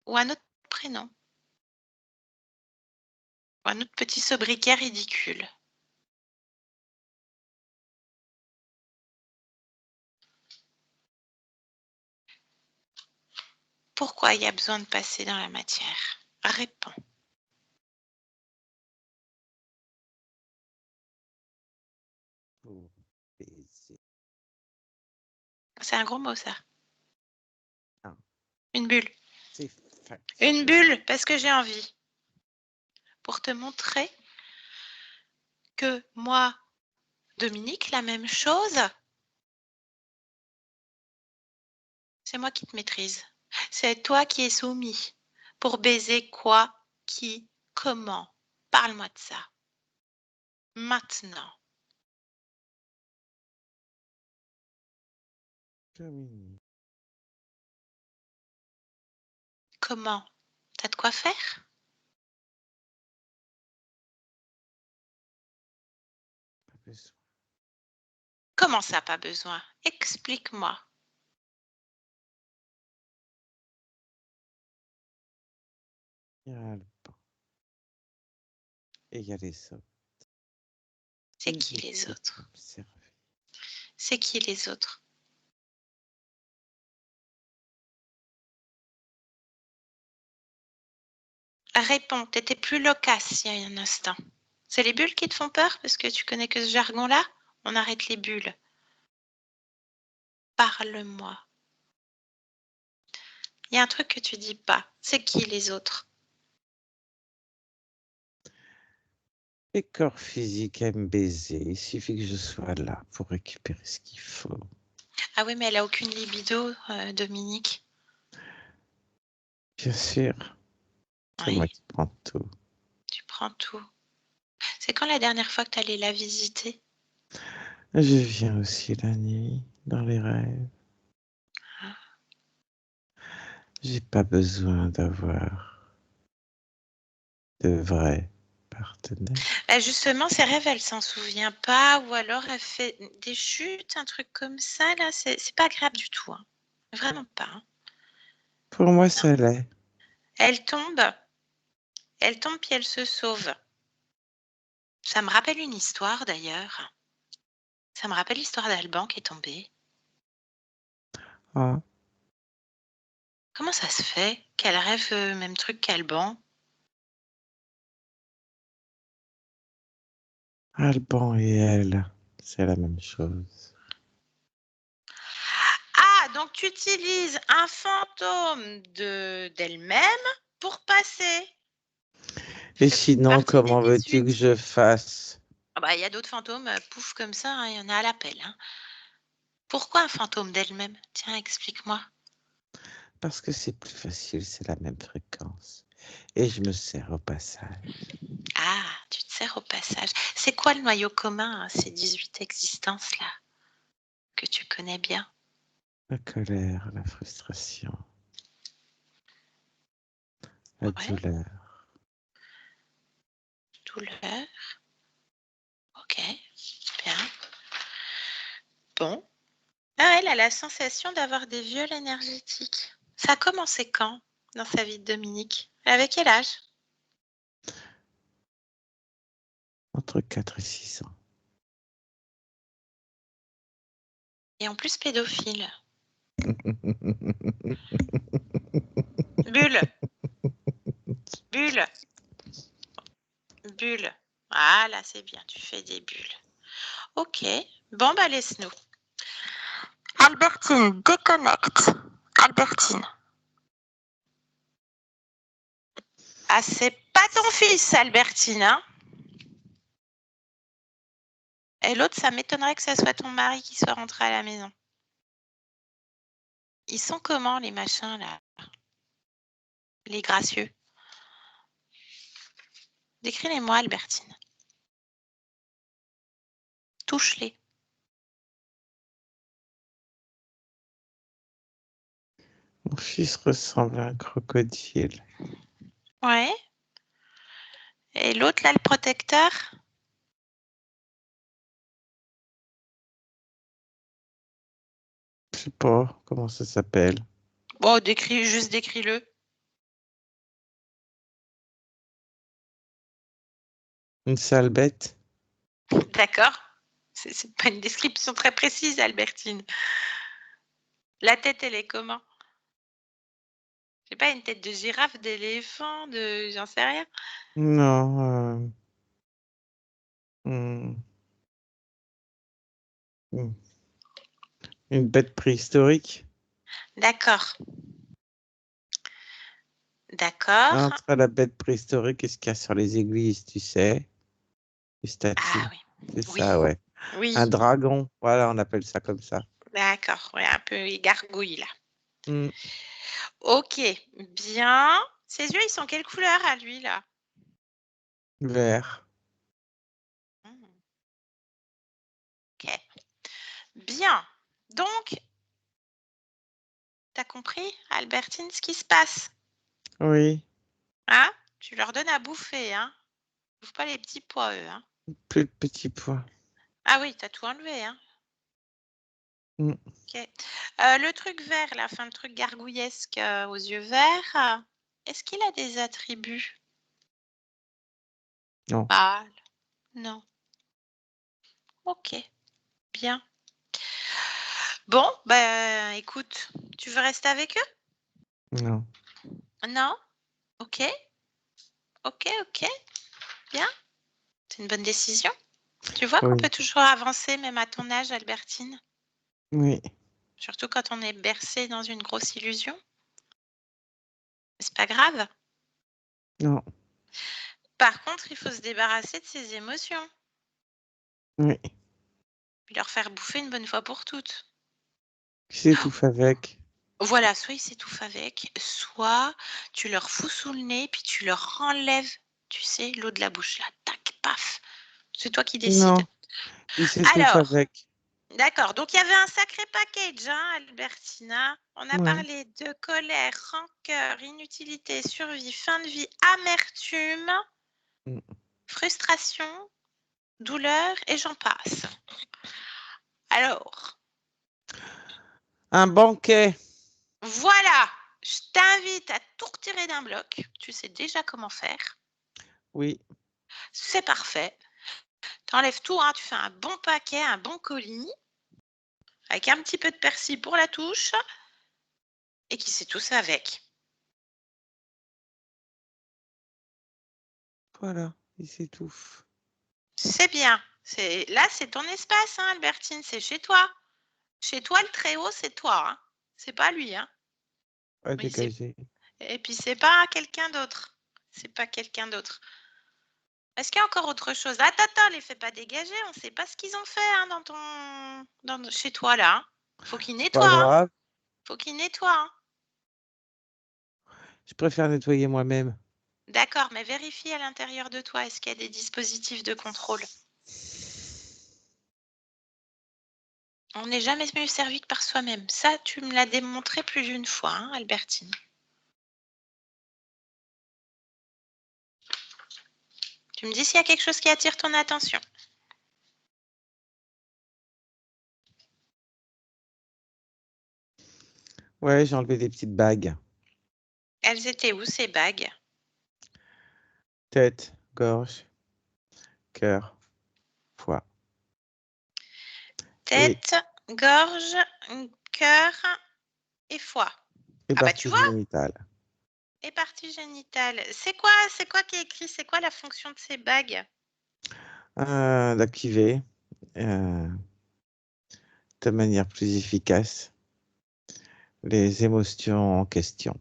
Ou un autre prénom. Ou un autre petit sobriquet ridicule. Pourquoi il y a besoin de passer dans la matière? Réponds. Pour baiser. C'est un gros mot ça. Non. Une bulle. C'est Une facile. bulle parce que j'ai envie. Pour te montrer que moi, Dominique, la même chose. C'est moi qui te maîtrise. C'est toi qui es soumis. Pour baiser quoi, qui, comment? Parle-moi de ça. Maintenant. Dominique, Comment? T'as de quoi faire? pas besoin. Comment ça, pas besoin? Explique-moi. Il y a le pain. Et il y a les autres. C'est Et qui je les sais autres? observer. C'est qui les autres? Réponds, t'étais plus loquace il y a un instant. C'est les bulles qui te font peur parce que tu connais que ce jargon-là? On arrête les bulles. Parle-moi. Il y a un truc que tu dis pas. C'est qui les autres? Les corps physiques aiment baiser. Il suffit que je sois là pour récupérer ce qu'il faut. Ah oui, mais elle a aucune libido, Dominique. Bien sûr, c'est moi Oui, qui prends tout. tu prends tout. C'est quand la dernière fois que tu allais la visiter? Je viens aussi la nuit, dans les rêves. J'ai pas besoin d'avoir de vrais partenaires. Justement, ses rêves, elle s'en souvient pas, ou alors elle fait des chutes, un truc comme ça, là, c'est pas agréable du tout. Hein. Vraiment pas. Hein. Pour moi, Non. ça l'est. Elle tombe puis elle se sauve. Ça me rappelle une histoire d'ailleurs. Ça me rappelle l'histoire d'Alban qui est tombé. Ah, Comment ça se fait qu'elle rêve même truc qu'Alban? Alban et elle, c'est la même chose. Ah, donc tu utilises un fantôme d'elle-même pour passer. Tu Et fais sinon, partie des comment veux-tu 18. que je fasse? Ah bah, il y a d'autres fantômes, pouf, comme ça, hein, il y en a à l'appel. Hein. Pourquoi un fantôme d'elle-même? Tiens, explique-moi. Parce que c'est plus facile, c'est la même fréquence. Et je me sers au passage. Ah, tu te sers au passage. C'est quoi le noyau commun à ces 18 existences-là que tu connais bien? La colère, la frustration, la Ouais, douleur. douleur. Ok, bien. Bon. Ah, elle a la sensation d'avoir des viols énergétiques. Ça a commencé quand dans sa vie de Dominique? Avec quel âge? Entre 4 et 6 ans. Et en plus pédophile. Bulle, bulle, bulle. Ah là, c'est bien, tu fais des bulles. Ok, bon bah laisse-nous. Albertine, déconnecte. Albertine. Ah, c'est pas ton fils, Albertine, hein? Et l'autre, ça m'étonnerait que ça soit ton mari qui soit rentré à la maison. Ils sont comment, les machins, là? Les gracieux. Décris-les-moi, Albertine. Touche-les. Mon fils ressemble à un crocodile. Ouais. Et l'autre, là, le protecteur? Je sais pas comment ça s'appelle. Bon, juste décris-le. Une sale bête. D'accord. C'est pas une description très précise, Albertine. La tête, elle est comment? J'ai pas une tête de girafe, d'éléphant, j'en sais rien. Non. Hmm, hmm. Une bête préhistorique. D'accord. D'accord. Entre la bête préhistorique et ce qu'il y a sur les églises, tu sais. Les Ah statues. oui. C'est Oui. ça, ouais. Oui. Un dragon. Voilà, on appelle ça comme ça. D'accord. Ouais, un peu gargouille, là. Hmm, Ok. Bien. Ses yeux, ils sont quelle couleur à lui, là? vert. Ok. Bien. Donc, t'as compris, Albertine, ce qui se passe? Oui. Hein? Tu leur donnes à bouffer, hein? Bouffe pas les petits pois, eux, hein? Plus de petits pois. Ah oui, t'as tout enlevé, hein? Hmm, Ok. Le truc vert, là, enfin, le truc gargouillesque aux yeux verts, est-ce qu'il a des attributs? Non. Pâle. Non. Ok. Bien. Bon, ben, écoute, tu veux rester avec eux? Non. Non? Ok. Ok, ok. Bien. C'est une bonne décision. Tu vois qu'on Oui. peut toujours avancer, même à ton âge, Albertine. Oui. Surtout quand on est bercé dans une grosse illusion. C'est pas grave. Non. Par contre, il faut se débarrasser de ses émotions. Oui. Puis leur faire bouffer une bonne fois pour toutes. Qui s'étouffe avec. Voilà, soit ils s'étouffent avec, soit tu leur fous sous le nez, puis tu leur enlèves, tu sais, l'eau de la bouche, là, tac, paf. C'est toi qui décides. Non. Il s'étouffe Alors, avec. d'accord, donc il y avait un sacré package, hein, Albertina. On a Oui. parlé de colère, rancœur, inutilité, survie, fin de vie, amertume, Hmm. frustration, douleur, et j'en passe. Alors, Un banquet. voilà, je t'invite à tout retirer d'un bloc. Tu sais déjà comment faire. Oui. C'est parfait. Tu enlèves tout, hein, tu fais un bon paquet, un bon colis, avec un petit peu de persil pour la touche. et qui s'étouffent avec. Voilà, il s'étouffe. C'est bien. Là, c'est ton espace, hein, Albertine, c'est chez toi. Chez toi, le très haut, c'est toi. Hein. C'est pas lui. Hein. À Oui, dégager. et puis, c'est pas quelqu'un d'autre. C'est pas quelqu'un d'autre. Est-ce qu'il y a encore autre chose? Attends, les fais pas dégager. On sait pas ce qu'ils ont fait hein, chez toi, là. Faut qu'ils C'est nettoient. pas Hein. grave. Faut qu'ils nettoient. Hein. Je préfère nettoyer moi-même. D'accord, mais vérifie à l'intérieur de toi. Est-ce qu'il y a des dispositifs de contrôle? On n'est jamais mieux servi que par soi-même. Ça, tu me l'as démontré plus d'une fois, hein, Albertine. Tu me dis s'il y a quelque chose qui attire ton attention. Ouais, j'ai enlevé des petites bagues. Elles étaient où, ces bagues? Tête, gorge, cœur, foie. Tête, gorge, cœur et foie. Et Ah bah tu partie vois, génitale. et partie génitale. C'est quoi qui est écrit? C'est quoi la fonction de ces bagues? D'activer de manière plus efficace les émotions en question.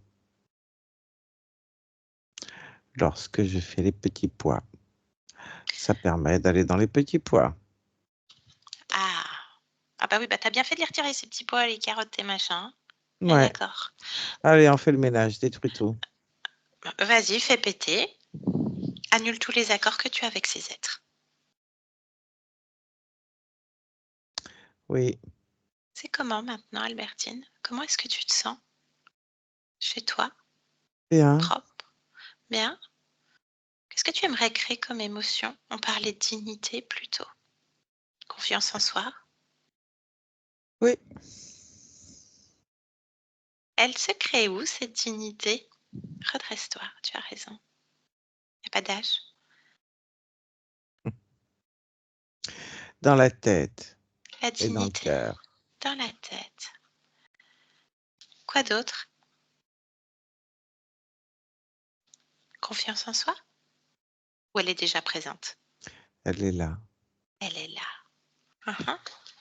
Lorsque je fais les petits pois, ça permet d'aller dans les petits pois. Ah. Ah bah oui, bah t'as bien fait de les retirer, ces petits pois, les carottes et machin. Ah, Ouais. d'accord. Allez, on fait le ménage, détruis tout. Vas-y, fais péter. Annule tous les accords que tu as avec ces êtres. Oui. C'est comment maintenant, Albertine? Comment est-ce que tu te sens? Chez toi? Bien. Propre? Bien? Qu'est-ce que tu aimerais créer comme émotion? On parlait de dignité plutôt. Confiance en soi? Oui. Elle se crée où, cette dignité? Redresse-toi, tu as raison. Il n'y a pas d'âge. Dans la tête La et dans le dignité cœur. dans la tête. Quoi d'autre? Confiance en soi? Ou elle est déjà présente? Elle est là. Elle est là.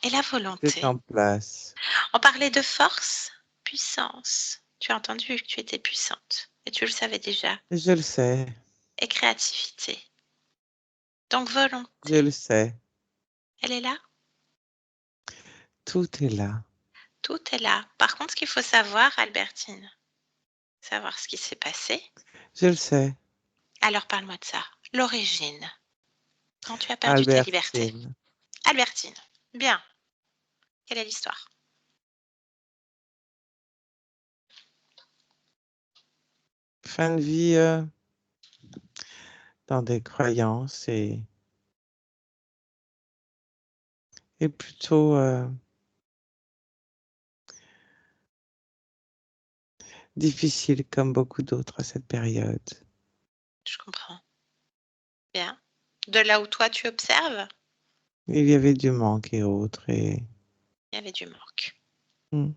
Et la C'est volonté? en place. On parlait de force, puissance. Tu as entendu que tu étais puissante. Et tu le savais déjà. Je le sais. Et créativité. Donc volonté. Je le sais. Elle est là? Tout est là. Tout est là. Par contre, ce qu'il faut savoir, Albertine, savoir ce qui s'est passé. Je le sais. Alors parle-moi de ça. L'origine. Quand tu as perdu ta liberté. Albertine. Albertine. Bien. Quelle est l'histoire? Fin de vie dans des croyances et plutôt difficile comme beaucoup d'autres à cette période. Je comprends. Bien. De là où toi tu observes, Il y avait du manque et autres. il y avait du manque. Hmm.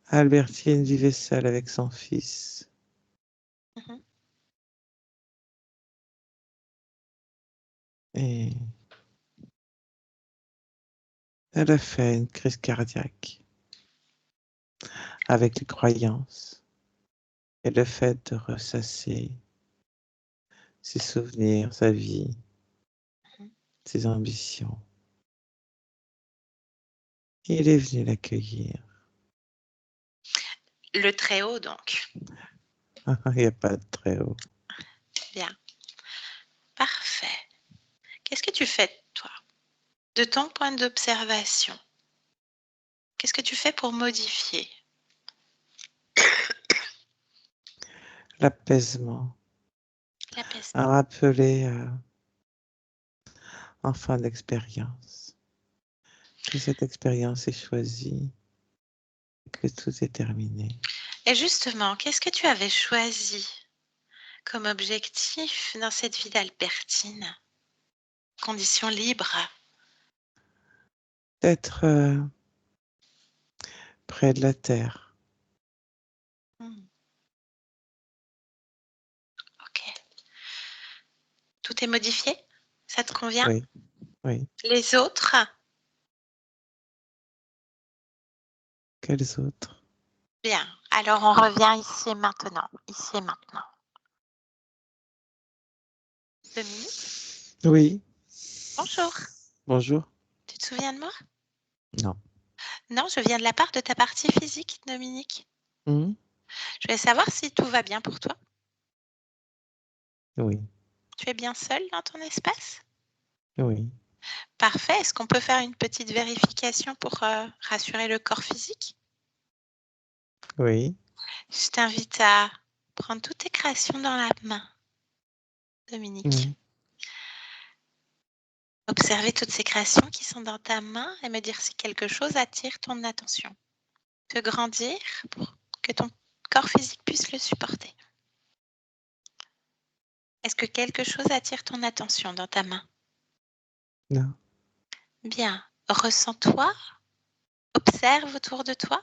Albertine vivait seule avec son fils. Mhm. Et elle a fait une crise cardiaque avec les croyances et le fait de ressasser ses souvenirs, sa vie, Mhm. ses ambitions. Il est venu l'accueillir. Le très haut donc. Il n'y a pas de très haut. Bien. Parfait. Qu'est-ce que tu fais, toi, de ton point d'observation? Qu'est-ce que tu fais pour modifier? L'apaisement. À L'apaisement. rappeler en fin d'expérience que cette expérience est choisie, que tout est terminé. Et justement, qu'est-ce que tu avais choisi comme objectif dans cette vie d'Albertine? Conditions libres. D'être près de la terre. Ok. Tout est modifié? Ça te convient? Oui, oui. Les autres? Quels autres? Bien. Alors, on revient ici et maintenant. Ici et maintenant. Dominique, Oui. bonjour. Bonjour. Tu te souviens de moi? Non. Non, je viens de la part de ta partie physique, Dominique. Mhm. Je voulais savoir si tout va bien pour toi. Oui, Tu es bien seul dans ton espace? oui. Parfait. Est-ce qu'on peut faire une petite vérification pour rassurer le corps physique? Oui. Je t'invite à prendre toutes tes créations dans la main, Dominique. Mhm. Observer toutes ces créations qui sont dans ta main et me dire si quelque chose attire ton attention. Te grandir pour que ton corps physique puisse le supporter. Est-ce que quelque chose attire ton attention dans ta main? Non. Bien. Ressens-toi, observe autour de toi.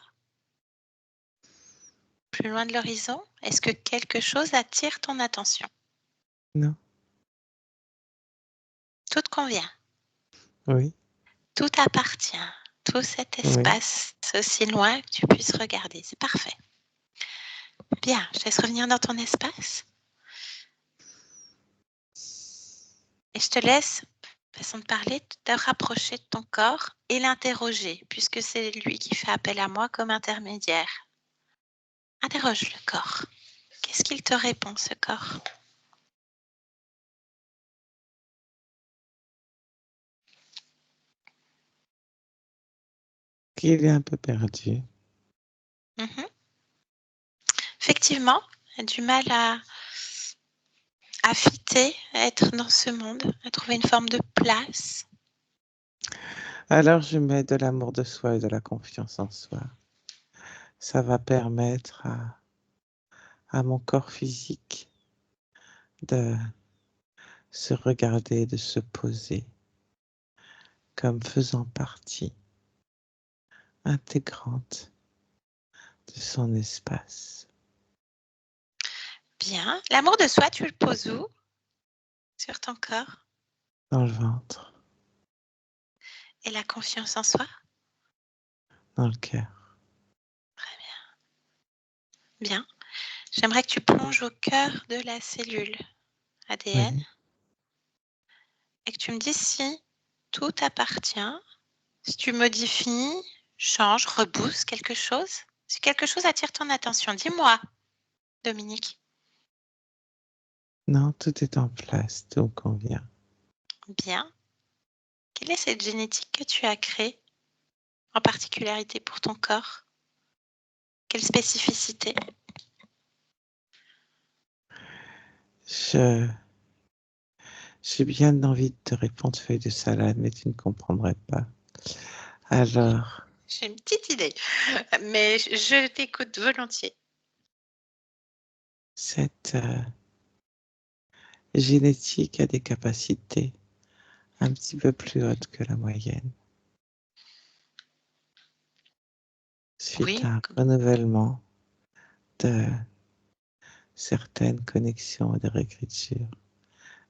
Plus loin de l'horizon, est-ce que quelque chose attire ton attention? Non. Tout te convient. Oui. Tout appartient. Tout cet Oui. espace, aussi loin que tu puisses regarder. C'est parfait. Bien, je laisse revenir dans ton espace. Et je te laisse, façon de parler, te rapprocher de ton corps et l'interroger, puisque c'est lui qui fait appel à moi comme intermédiaire. Interroge le corps. Qu'est-ce qu'il te répond, ce corps? Qu'il est un peu perdu. Mhm. Effectivement, il a du mal à fitter, à être dans ce monde, à trouver une forme de place. Alors, je mets de l'amour de soi et de la confiance en soi. Ça va permettre à mon corps physique de se regarder, de se poser comme faisant partie intégrante de son espace. Bien. L'amour de soi, tu le poses où? Sur ton corps. Dans le ventre, Et la confiance en soi? dans le cœur. Très bien. Bien. J'aimerais que tu plonges au cœur de la cellule ADN Oui. et que tu me dises si tout t'appartient, si tu modifies, changes, reboostes quelque chose, si quelque chose attire ton attention. Dis-moi, Dominique. Non, tout est en place, tout me convient. Bien. Quelle est cette génétique que tu as créée, en particularité pour ton corps? Quelle spécificité? Je, j'ai bien envie de te répondre feuille de salade, mais tu ne comprendrais pas. Alors, J'ai une petite idée, mais je t'écoute volontiers. cette génétique a des capacités un petit peu plus hautes que la moyenne. Suite Oui, à un renouvellement de certaines connexions et de réécriture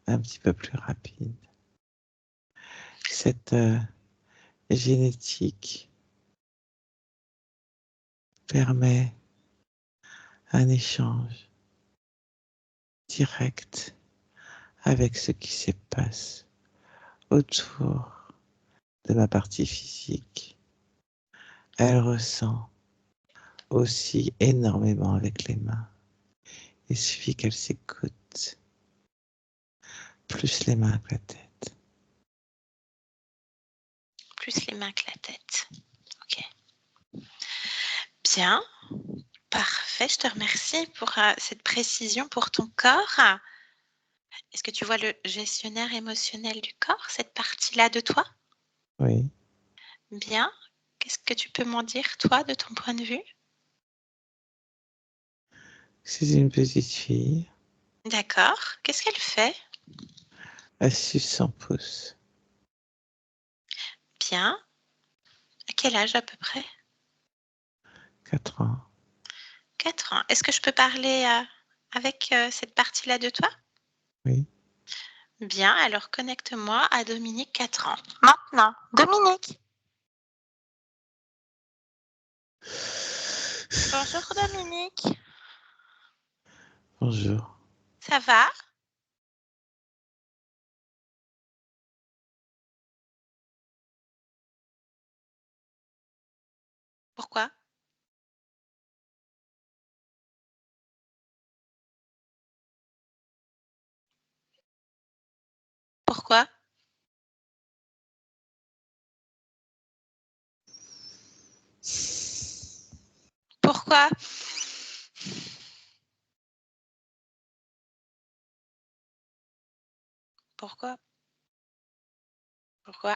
un petit peu plus rapide. Cette génétique permet un échange direct avec ce qui se passe autour de ma partie physique. Elle ressent aussi énormément avec les mains. Il suffit qu'elle s'écoute, plus les mains que la tête. plus les mains que la tête. Ok. Bien, parfait. Je te remercie pour cette précision pour ton corps. Est-ce que tu vois le gestionnaire émotionnel du corps, cette partie-là de toi? Oui, Bien. Qu'est-ce que tu peux m'en dire, toi, de ton point de vue? c'est une petite fille, D'accord. Qu'est-ce qu'elle fait? elle suce son pouce, Bien. À quel âge à peu près? 4 ans. 4 ans. Est-ce que je peux parler avec cette partie-là de toi? Oui. Bien, alors connecte-moi à Dominique, 4 ans. Maintenant, Dominique. Bonjour Dominique. Bonjour. Ça va? Pourquoi? Pourquoi? Pourquoi? Pourquoi? Pourquoi?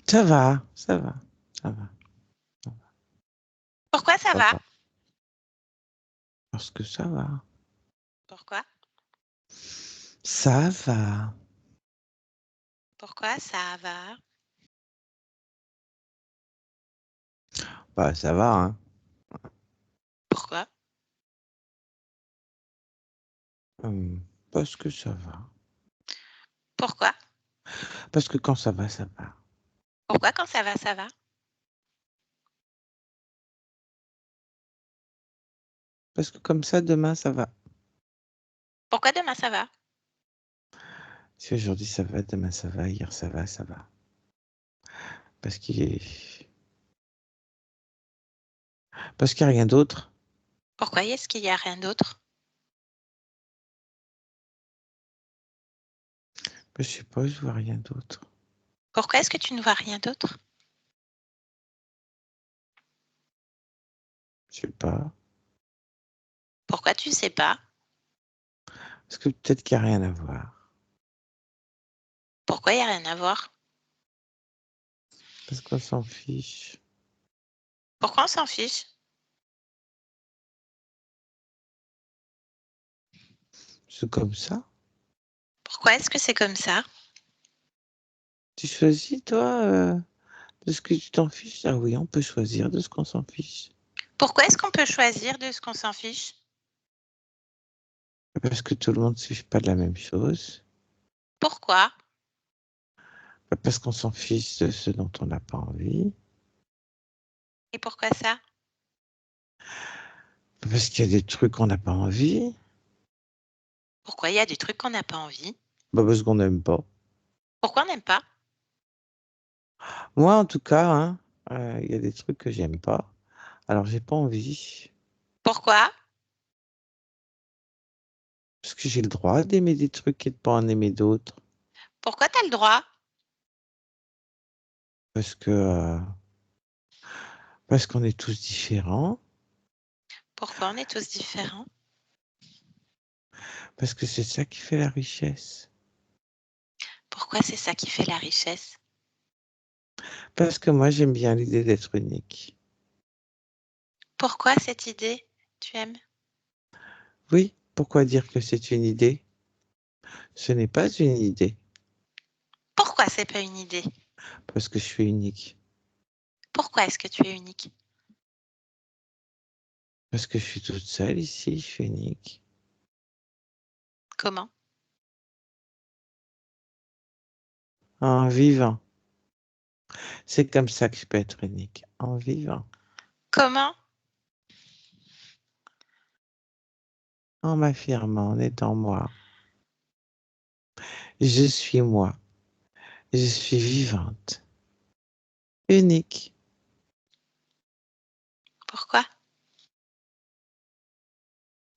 Ça va, ça va, ça va. Pourquoi ça va? Parce que ça va. Pourquoi? Ça va. Pourquoi ça va? Bah, ça va, hein. Pourquoi? Parce que ça va. Pourquoi? Parce que quand ça va, ça va. Pourquoi quand ça va, ça va? Parce que comme ça, demain, ça va. Pourquoi demain ça va? Si aujourd'hui ça va, demain ça va, hier ça va, ça va. Parce qu'il est... Parce qu'il n'y a rien d'autre. Pourquoi est-ce qu'il n'y a rien d'autre? Je sais pas, je vois rien d'autre. Pourquoi est-ce que tu ne vois rien d'autre? Je sais pas. Pourquoi tu sais pas? Parce que peut-être qu'il n'y a rien à voir. Pourquoi il n'y a rien à voir? Parce qu'on s'en fiche. Pourquoi on s'en fiche? C'est comme ça. Pourquoi est-ce que c'est comme ça? Tu choisis, toi, de ce que tu t'en fiches. Ah oui, on peut choisir de ce qu'on s'en fiche. Pourquoi est-ce qu'on peut choisir de ce qu'on s'en fiche? Parce que tout le monde ne fiche pas de la même chose. Pourquoi? Parce qu'on s'en fiche de ce dont on n'a pas envie. Et pourquoi ça? Parce qu'il y a des trucs qu'on n'a pas envie. Pourquoi il y a des trucs qu'on n'a pas envie? Parce qu'on n'aime pas. Pourquoi on n'aime pas? Moi, en tout cas, hein, il y a des trucs que j'aime pas. Alors, j'ai pas envie. Pourquoi? Parce que j'ai le droit d'aimer des trucs et de pas en aimer d'autres. Pourquoi tu as le droit? Parce que parce qu'on est tous différents. Pourquoi on est tous différents? Parce que c'est ça qui fait la richesse. Pourquoi c'est ça qui fait la richesse? Parce que moi, j'aime bien l'idée d'être unique. Pourquoi cette idée tu aimes? Oui, pourquoi dire que c'est une idée? Ce n'est pas une idée. Pourquoi c'est pas une idée? Parce que je suis unique. Pourquoi est-ce que tu es unique? Parce que je suis toute seule ici, je suis unique. Comment? En vivant. C'est comme ça que je peux être unique. En vivant. Comment? En m'affirmant, en étant moi. Je suis moi. Je suis vivante. Unique. Pourquoi?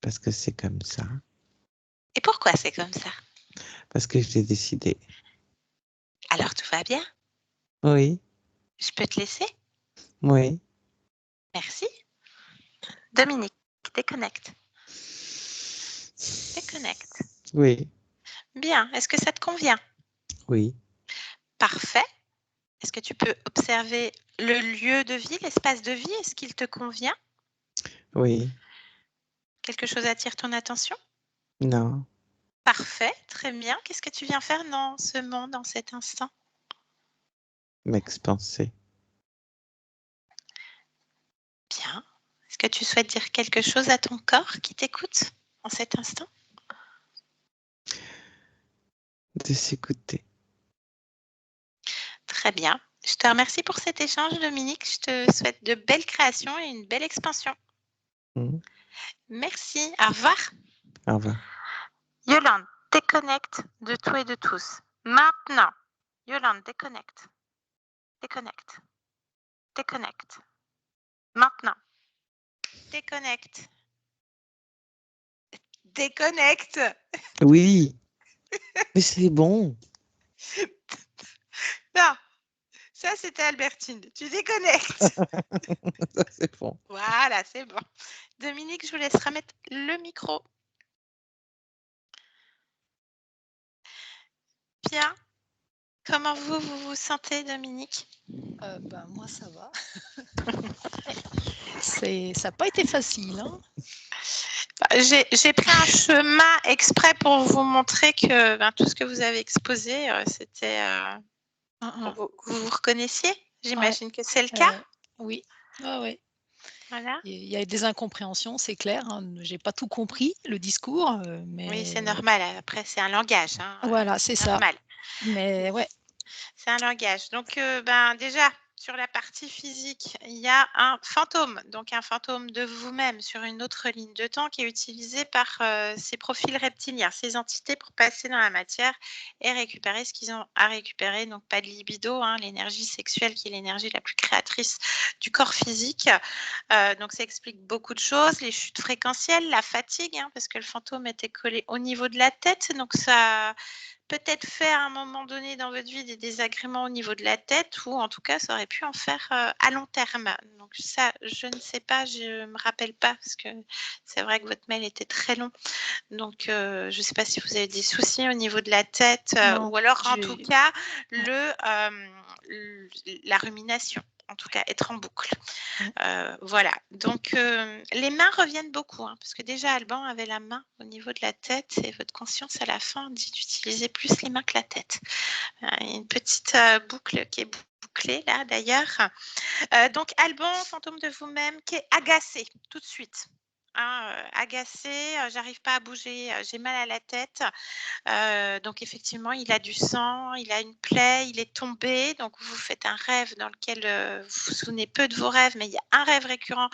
Parce que c'est comme ça. Et pourquoi c'est comme ça? Parce que je l'ai décidé. Alors tout va bien? Oui, Je peux te laisser? oui. Merci. Dominique, déconnecte. Déconnecte. Oui, Bien. Est-ce que ça te convient? oui. Parfait. Est-ce que tu peux observer le lieu de vie, l'espace de vie? Est-ce qu'il te convient? Oui. Quelque chose attire ton attention? Non. Parfait, très bien. Qu'est-ce que tu viens faire dans ce monde, dans cet instant? M'expanser. Bien. Est-ce Est-ce que tu souhaites dire quelque chose à ton corps qui t'écoute en cet instant? De s'écouter. Très bien. Je te remercie pour cet échange, Dominique. Je te souhaite de belles créations et une belle expansion. Mhm. Merci. Au revoir. Au revoir. Yolande, déconnecte de tout et de tous. Maintenant. Yolande, déconnecte. Déconnecte. Déconnecte. Maintenant. Déconnecte. Déconnecte. Oui, mais c'est bon. Non, ça c'était Albertine. Tu déconnectes. Ça, c'est bon. Voilà, c'est bon. Dominique, je vous laisse remettre le micro. Bien. Comment vous vous sentez, Dominique? Moi, ça va. Ça n'a pas été facile. Hein. J'ai pris un chemin exprès pour vous montrer que tout ce que vous avez exposé, c'était... vous reconnaissiez? J'imagine que c'est le cas. Oui. Ah, ouais. Voilà. Il y a des incompréhensions, c'est clair. Hein. Je n'ai pas tout compris, le discours. Mais... Oui, c'est normal. Après, c'est un langage. Hein. Voilà, c'est ça. Normal. Mais ouais. C'est un langage. Donc, déjà, sur la partie physique, il y a un fantôme, donc un fantôme de vous-même sur une autre ligne de temps qui est utilisé par ces profils reptiliens, ces entités pour passer dans la matière et récupérer ce qu'ils ont à récupérer. Donc, pas de libido, hein, l'énergie sexuelle qui est l'énergie la plus créatrice du corps physique. Donc, ça explique beaucoup de choses, les chutes fréquentielles, la fatigue, hein, parce que le fantôme était collé au niveau de la tête. Donc, ça peut-être fait à un moment donné dans votre vie des désagréments au niveau de la tête ou en tout cas ça aurait pu en faire à long terme. Donc ça, je ne sais pas, je me rappelle pas parce que c'est vrai que votre mail était très long. Donc je ne sais pas si vous avez des soucis au niveau de la tête ou alors en tout cas la rumination. En tout cas, être en boucle. Voilà. Donc, les mains reviennent beaucoup, hein, parce que déjà, Alban avait la main au niveau de la tête et votre conscience, à la fin, dit d'utiliser plus les mains que la tête. Une petite boucle qui est bouclée, là, d'ailleurs. Donc, Alban, fantôme de vous-même, qui est agacé tout de suite. Hein, agacé, j'arrive pas à bouger, j'ai mal à la tête. Donc effectivement, il a du sang, il a une plaie, il est tombé. Donc vous faites un rêve dans lequel vous vous souvenez peu de vos rêves, mais il y a un rêve récurrent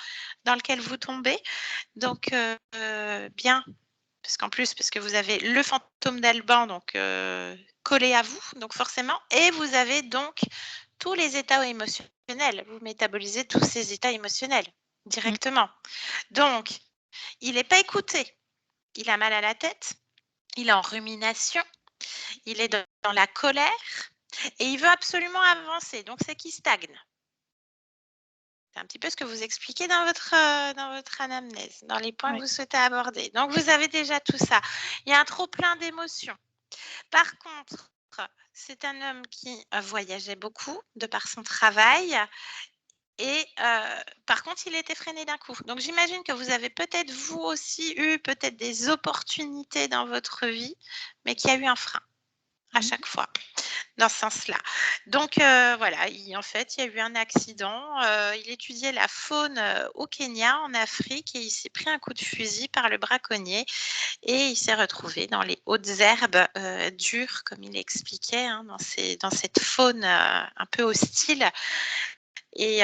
dans lequel vous tombez. Donc bien, parce que vous avez le fantôme d'Alban donc collé à vous, donc forcément, et vous avez donc tous les états émotionnels. Vous métabolisez tous ces états émotionnels directement. Donc il n'est pas écouté. Il a mal à la tête. Il est en rumination, il est dans la colère et il veut absolument avancer. Donc, c'est qu'il stagne. C'est un petit peu ce que vous expliquez dans votre anamnèse, dans les points que vous souhaitez aborder. Donc, vous avez déjà tout ça. Il y a un trop plein d'émotions. Par contre, c'est un homme qui voyageait beaucoup de par son travail. Et par contre, il était freiné d'un coup. Donc, j'imagine que vous avez peut-être, vous aussi, eu peut-être des opportunités dans votre vie, mais qu'il y a eu un frein à chaque fois, dans ce sens-là. Donc, voilà, en fait, il y a eu un accident. Il étudiait la faune au Kenya, en Afrique, et il s'est pris un coup de fusil par le braconnier. Et il s'est retrouvé dans les hautes herbes dures, comme il expliquait, hein, dans cette faune un peu hostile. Et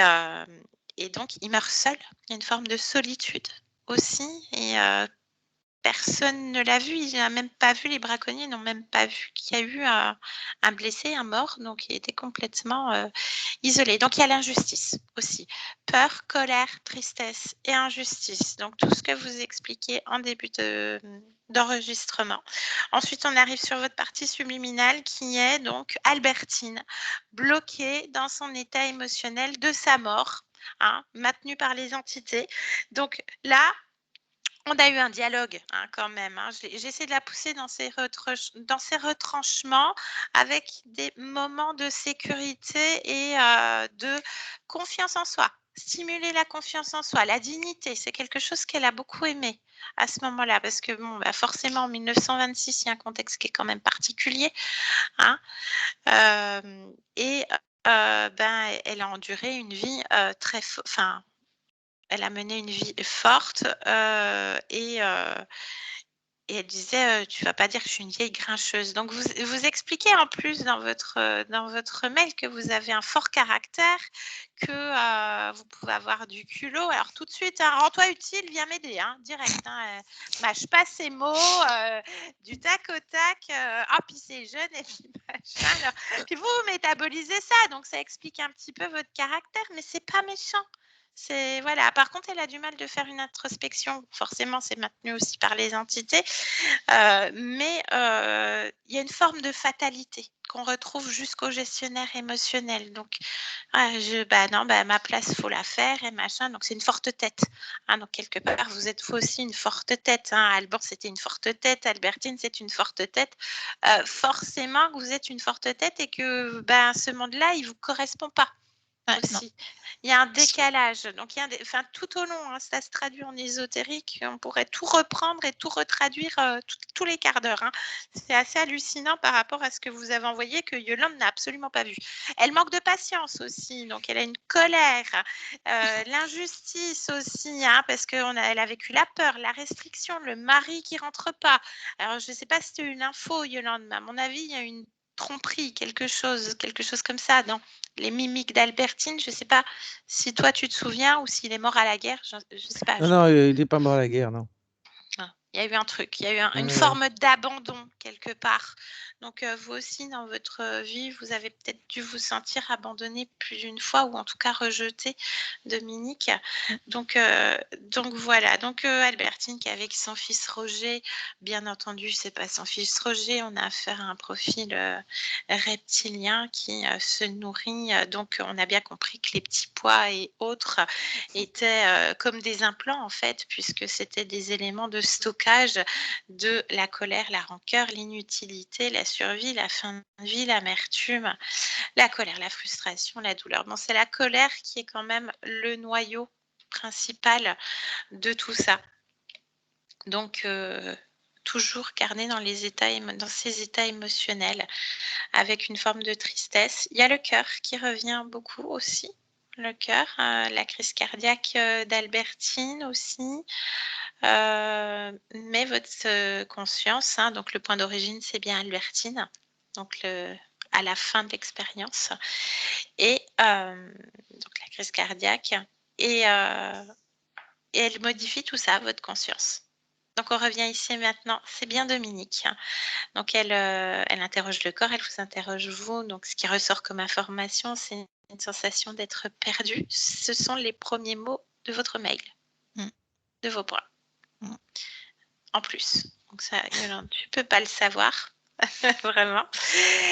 donc, il meurt seul. Il y a une forme de solitude aussi. Et personne ne l'a vu. Il n'a même pas vu, les braconniers n'ont même pas vu qu'il y a eu un blessé, un mort. Donc, il était complètement isolé. Donc, il y a l'injustice aussi. Peur, colère, tristesse et injustice. Donc, tout ce que vous expliquez en début d'enregistrement. Ensuite, on arrive sur votre partie subliminale qui est donc Albertine, bloquée dans son état émotionnel de sa mort, hein, maintenue par les entités. Donc là, on a eu un dialogue hein, quand même. Hein. J'essaie de la pousser dans ses retranchements avec des moments de sécurité et de confiance en soi. Stimuler la confiance en soi, la dignité, c'est quelque chose qu'elle a beaucoup aimé à ce moment-là, parce que bon, forcément en 1926, il y a un contexte qui est quand même particulier. Hein, et elle a enduré une vie très... elle a mené une vie forte et elle disait tu vas pas dire que je suis une vieille grincheuse. Donc vous expliquez en plus dans votre mail que vous avez un fort caractère, que vous pouvez avoir du culot. Alors tout de suite, hein, rends-toi utile, viens m'aider, hein, direct. Hein, mâche pas ces mots, du tac au tac. Puis c'est jeune et puis machin. Alors, puis vous métabolisez ça, donc ça explique un petit peu votre caractère, mais c'est pas méchant. C'est voilà. Par contre, elle a du mal de faire une introspection. Forcément, c'est maintenu aussi par les entités, mais il y a une forme de fatalité qu'on retrouve jusqu'au gestionnaire émotionnel. Donc, non, ma place, faut la faire et machin. Donc, c'est une forte tête. Hein, donc, quelque part, vous êtes vous aussi une forte tête. Hein. Alban, c'était une forte tête. Albertine, c'est une forte tête. Forcément que vous êtes une forte tête et que ce monde-là, il vous correspond pas. Aussi. Il y a un décalage. Donc, tout au long, hein, ça se traduit en ésotérique. On pourrait tout reprendre et tout retraduire tous les quarts d'heure. Hein. C'est assez hallucinant par rapport à ce que vous avez envoyé que Yolande n'a absolument pas vu. Elle manque de patience aussi. Donc, elle a une colère, l'injustice aussi, hein, parce qu'elle a vécu la peur, la restriction, le mari qui rentre pas. Alors, je ne sais pas si tu as une info, Yolande, mais à mon avis, il y a une tromperie, quelque chose comme ça dans les mimiques d'Albertine. Je ne sais pas si toi tu te souviens ou s'il est mort à la guerre. Je ne sais pas. Non, il n'est pas mort à la guerre, non. Il y a eu un truc, il y a eu une forme d'abandon quelque part. Donc vous aussi dans votre vie, vous avez peut-être dû vous sentir abandonné plus d'une fois ou en tout cas rejeté, Dominique. Donc voilà. Donc Albertine qui est avec son fils Roger, bien entendu, c'est pas son fils Roger. On a affaire à un profil reptilien qui se nourrit. Donc on a bien compris que les petits pois et autres étaient comme des implants en fait, puisque c'était des éléments de stockage de la colère, la rancœur, l'inutilité, la survie, la fin de vie, l'amertume, la colère, la frustration, la douleur. Bon, c'est la colère qui est quand même le noyau principal de tout ça. Donc, toujours garder dans ces états émotionnels avec une forme de tristesse. Il y a le cœur qui revient beaucoup aussi. Le cœur, la crise cardiaque d'Albertine aussi. Mais votre conscience, hein, donc le point d'origine, c'est bien Albertine, donc à la fin de l'expérience, et donc la crise cardiaque, et elle modifie tout ça, votre conscience. Donc on revient ici maintenant, c'est bien Dominique. Hein. Donc elle interroge le corps, elle vous interroge vous. Donc ce qui ressort comme information, c'est une sensation d'être perdu. Ce sont les premiers mots de votre mail, de vos bras. En plus. Donc ça, Yolande, tu peux pas le savoir. Vraiment.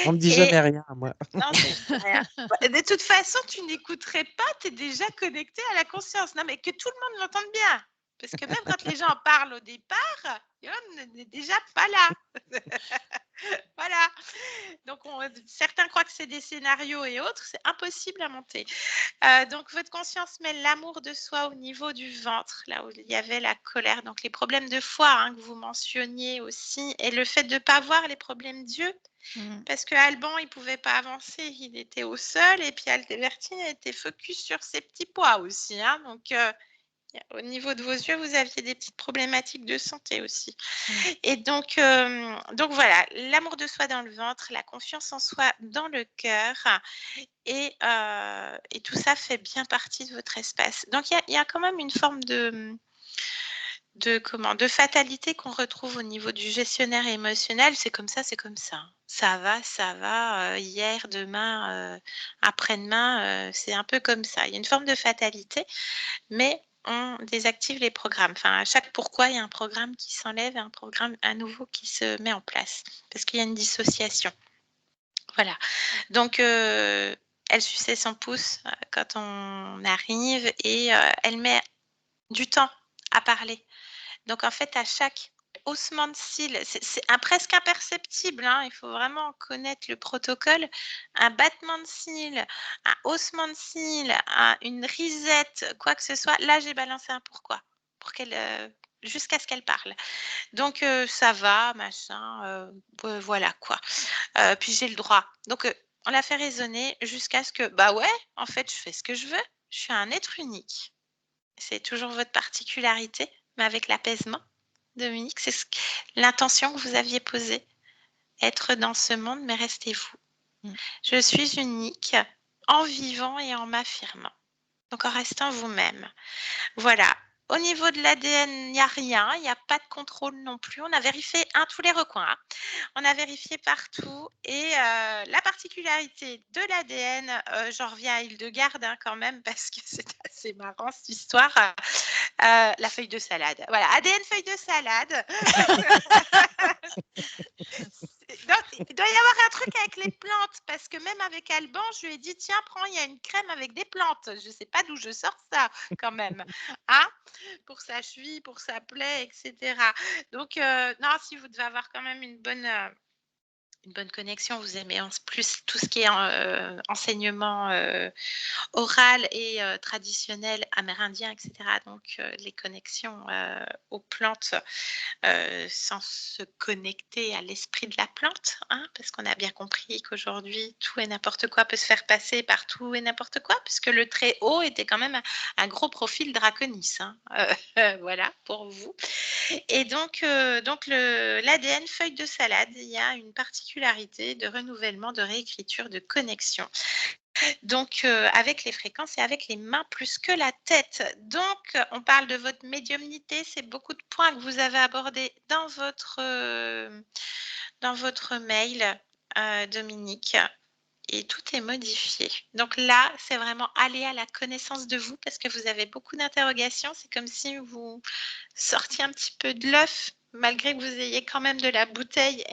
On me dit jamais rien, moi. Non, rien. De toute façon, tu n'écouterais pas, tu es déjà connecté à la conscience. Non, mais que tout le monde l'entende bien. Parce que même quand les gens en parlent au départ, Yolande n'est déjà pas là. Voilà. Donc, certains croient que c'est des scénarios et autres, c'est impossible à monter. Donc, votre conscience met l'amour de soi au niveau du ventre, là où il y avait la colère. Donc, les problèmes de foi hein, que vous mentionniez aussi, et le fait de ne pas voir les problèmes d'Dieu, parce que Alban, il ne pouvait pas avancer, il était au sol, et puis Albertine était focus sur ses petits pois aussi. Hein, donc, au niveau de vos yeux, vous aviez des petites problématiques de santé aussi. Et donc voilà, l'amour de soi dans le ventre, la confiance en soi dans le cœur, et tout ça fait bien partie de votre espace. Donc il y a quand même une forme de fatalité qu'on retrouve au niveau du gestionnaire émotionnel. C'est comme ça, ça va, hier, demain, après-demain, c'est un peu comme ça. Il y a une forme de fatalité, mais on désactive les programmes. Enfin, à chaque pourquoi, il y a un programme qui s'enlève et un programme à nouveau qui se met en place, parce qu'il y a une dissociation. Voilà. Donc, elle suçait son pouce quand on arrive et elle met du temps à parler. Donc, en fait, à chaque haussement de cils, c'est presque imperceptible, hein, il faut vraiment connaître le protocole. Un battement de cils, un haussement de cils, une risette, quoi que ce soit. Là, j'ai balancé un pourquoi, pour qu'elle, jusqu'à ce qu'elle parle. Donc, ça va, machin, voilà quoi. Puis j'ai le droit. Donc, on l'a fait raisonner jusqu'à ce que, bah ouais, en fait, je fais ce que je veux. Je suis un être unique. C'est toujours votre particularité, mais avec l'apaisement, Dominique, c'est l'intention que vous aviez posée. Être dans ce monde, mais restez vous. Mm. Je suis unique en vivant et en m'affirmant. Donc en restant vous-même. Voilà. Au niveau de l'ADN, il n'y a rien, il n'y a pas de contrôle non plus. On a vérifié tous les recoins. Hein. On a vérifié partout. Et la particularité de l'ADN, j'en reviens à Hildegarde hein, quand même, parce que c'est assez marrant cette histoire. La feuille de salade. Voilà, ADN feuille de salade. Donc, il doit y avoir un truc avec les plantes, parce que même avec Alban, je lui ai dit, tiens, prends, il y a une crème avec des plantes. Je ne sais pas d'où je sors ça, quand même. Hein, pour sa cheville, pour sa plaie, etc. Donc, non, si vous devez avoir quand même une bonne connexion, vous aimez en plus tout ce qui est enseignement oral et traditionnel amérindien, etc. Donc, les connexions aux plantes sans se connecter à l'esprit de la plante, hein, parce qu'on a bien compris qu'aujourd'hui, tout et n'importe quoi peut se faire passer par tout et n'importe quoi, puisque le très haut était quand même un gros profil draconis. Hein, voilà, pour vous. Et donc l'ADN feuille de salade, il y a une particularité de renouvellement, de réécriture, de connexion. Donc, avec les fréquences et avec les mains plus que la tête. Donc, on parle de votre médiumnité. C'est beaucoup de points que vous avez abordés dans votre mail, Dominique. Et tout est modifié. Donc là, c'est vraiment aller à la connaissance de vous parce que vous avez beaucoup d'interrogations. C'est comme si vous sortiez un petit peu de l'œuf, malgré que vous ayez quand même de la bouteille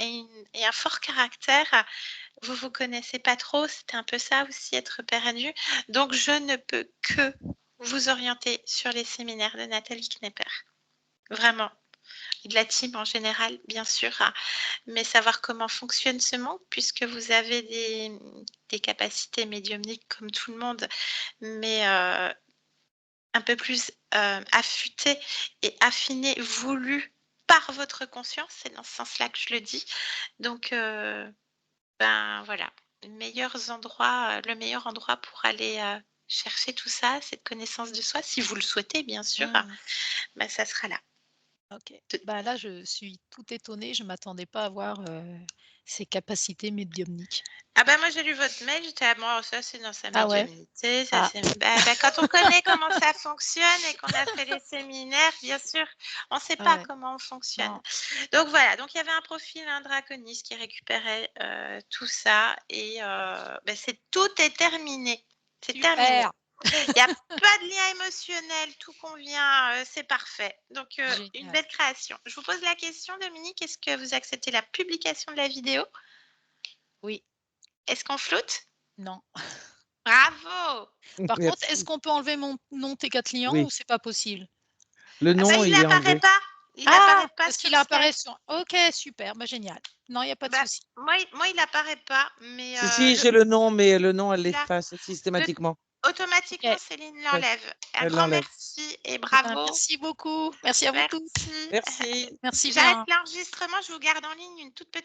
et un fort caractère. Vous connaissez pas trop, c'était un peu ça aussi, être père à nu. Donc, je ne peux que vous orienter sur les séminaires de Nathalie Knepper. Vraiment. Et de la team en général, bien sûr. Mais savoir comment fonctionne ce monde, puisque vous avez des capacités médiumniques comme tout le monde, mais un peu plus affûtées et affinées, voulues par votre conscience. C'est dans ce sens-là que je le dis. Donc, ben voilà, le meilleur endroit pour aller chercher tout ça, cette connaissance de soi, si vous le souhaitez, bien sûr, ben, ça sera là. Ok. Bah là, je suis tout étonnée. Je ne m'attendais pas à voir ces capacités médiumniques. Ah ben moi j'ai lu votre mail, j'étais à moi, ça c'est dans sa Ah ouais. médiumnité, ça Ah. c'est quand on connaît comment ça fonctionne et qu'on a fait les séminaires, bien sûr, on ne sait pas Ouais. comment on fonctionne. Non. Donc voilà, donc il y avait un profil, un draconis qui récupérait tout ça et ben, tout est terminé. C'est terminé. Super. Il n'y a pas de lien émotionnel, tout convient, c'est parfait. Donc une Génial. belle création. Je vous pose la question, Dominique, est-ce que vous acceptez la publication de la vidéo? Oui. Est-ce qu'on floute? Non. Bravo! Par contre, est-ce Merci. qu'on peut enlever mon nom T4 Oui. ou c'est pas possible? Le Ah bah, nom, il il est n'apparaît enlevé. pas. Il Ah, n'apparaît pas parce sur qu'il apparaît Skype. sur. Ok, super, bah génial. Non, il n'y a pas de Bah, souci. moi, il n'apparaît pas, mais Si, j'ai le nom, mais le nom, elle l'efface systématiquement. automatiquement, Ok. Céline Ouais, l'enlève. Un elle grand l'enlève. merci et Eh ben, bravo. merci beaucoup. Merci à vous tous. Merci. Merci. Merci J'arrête bien. l'enregistrement, je vous garde en ligne une toute petite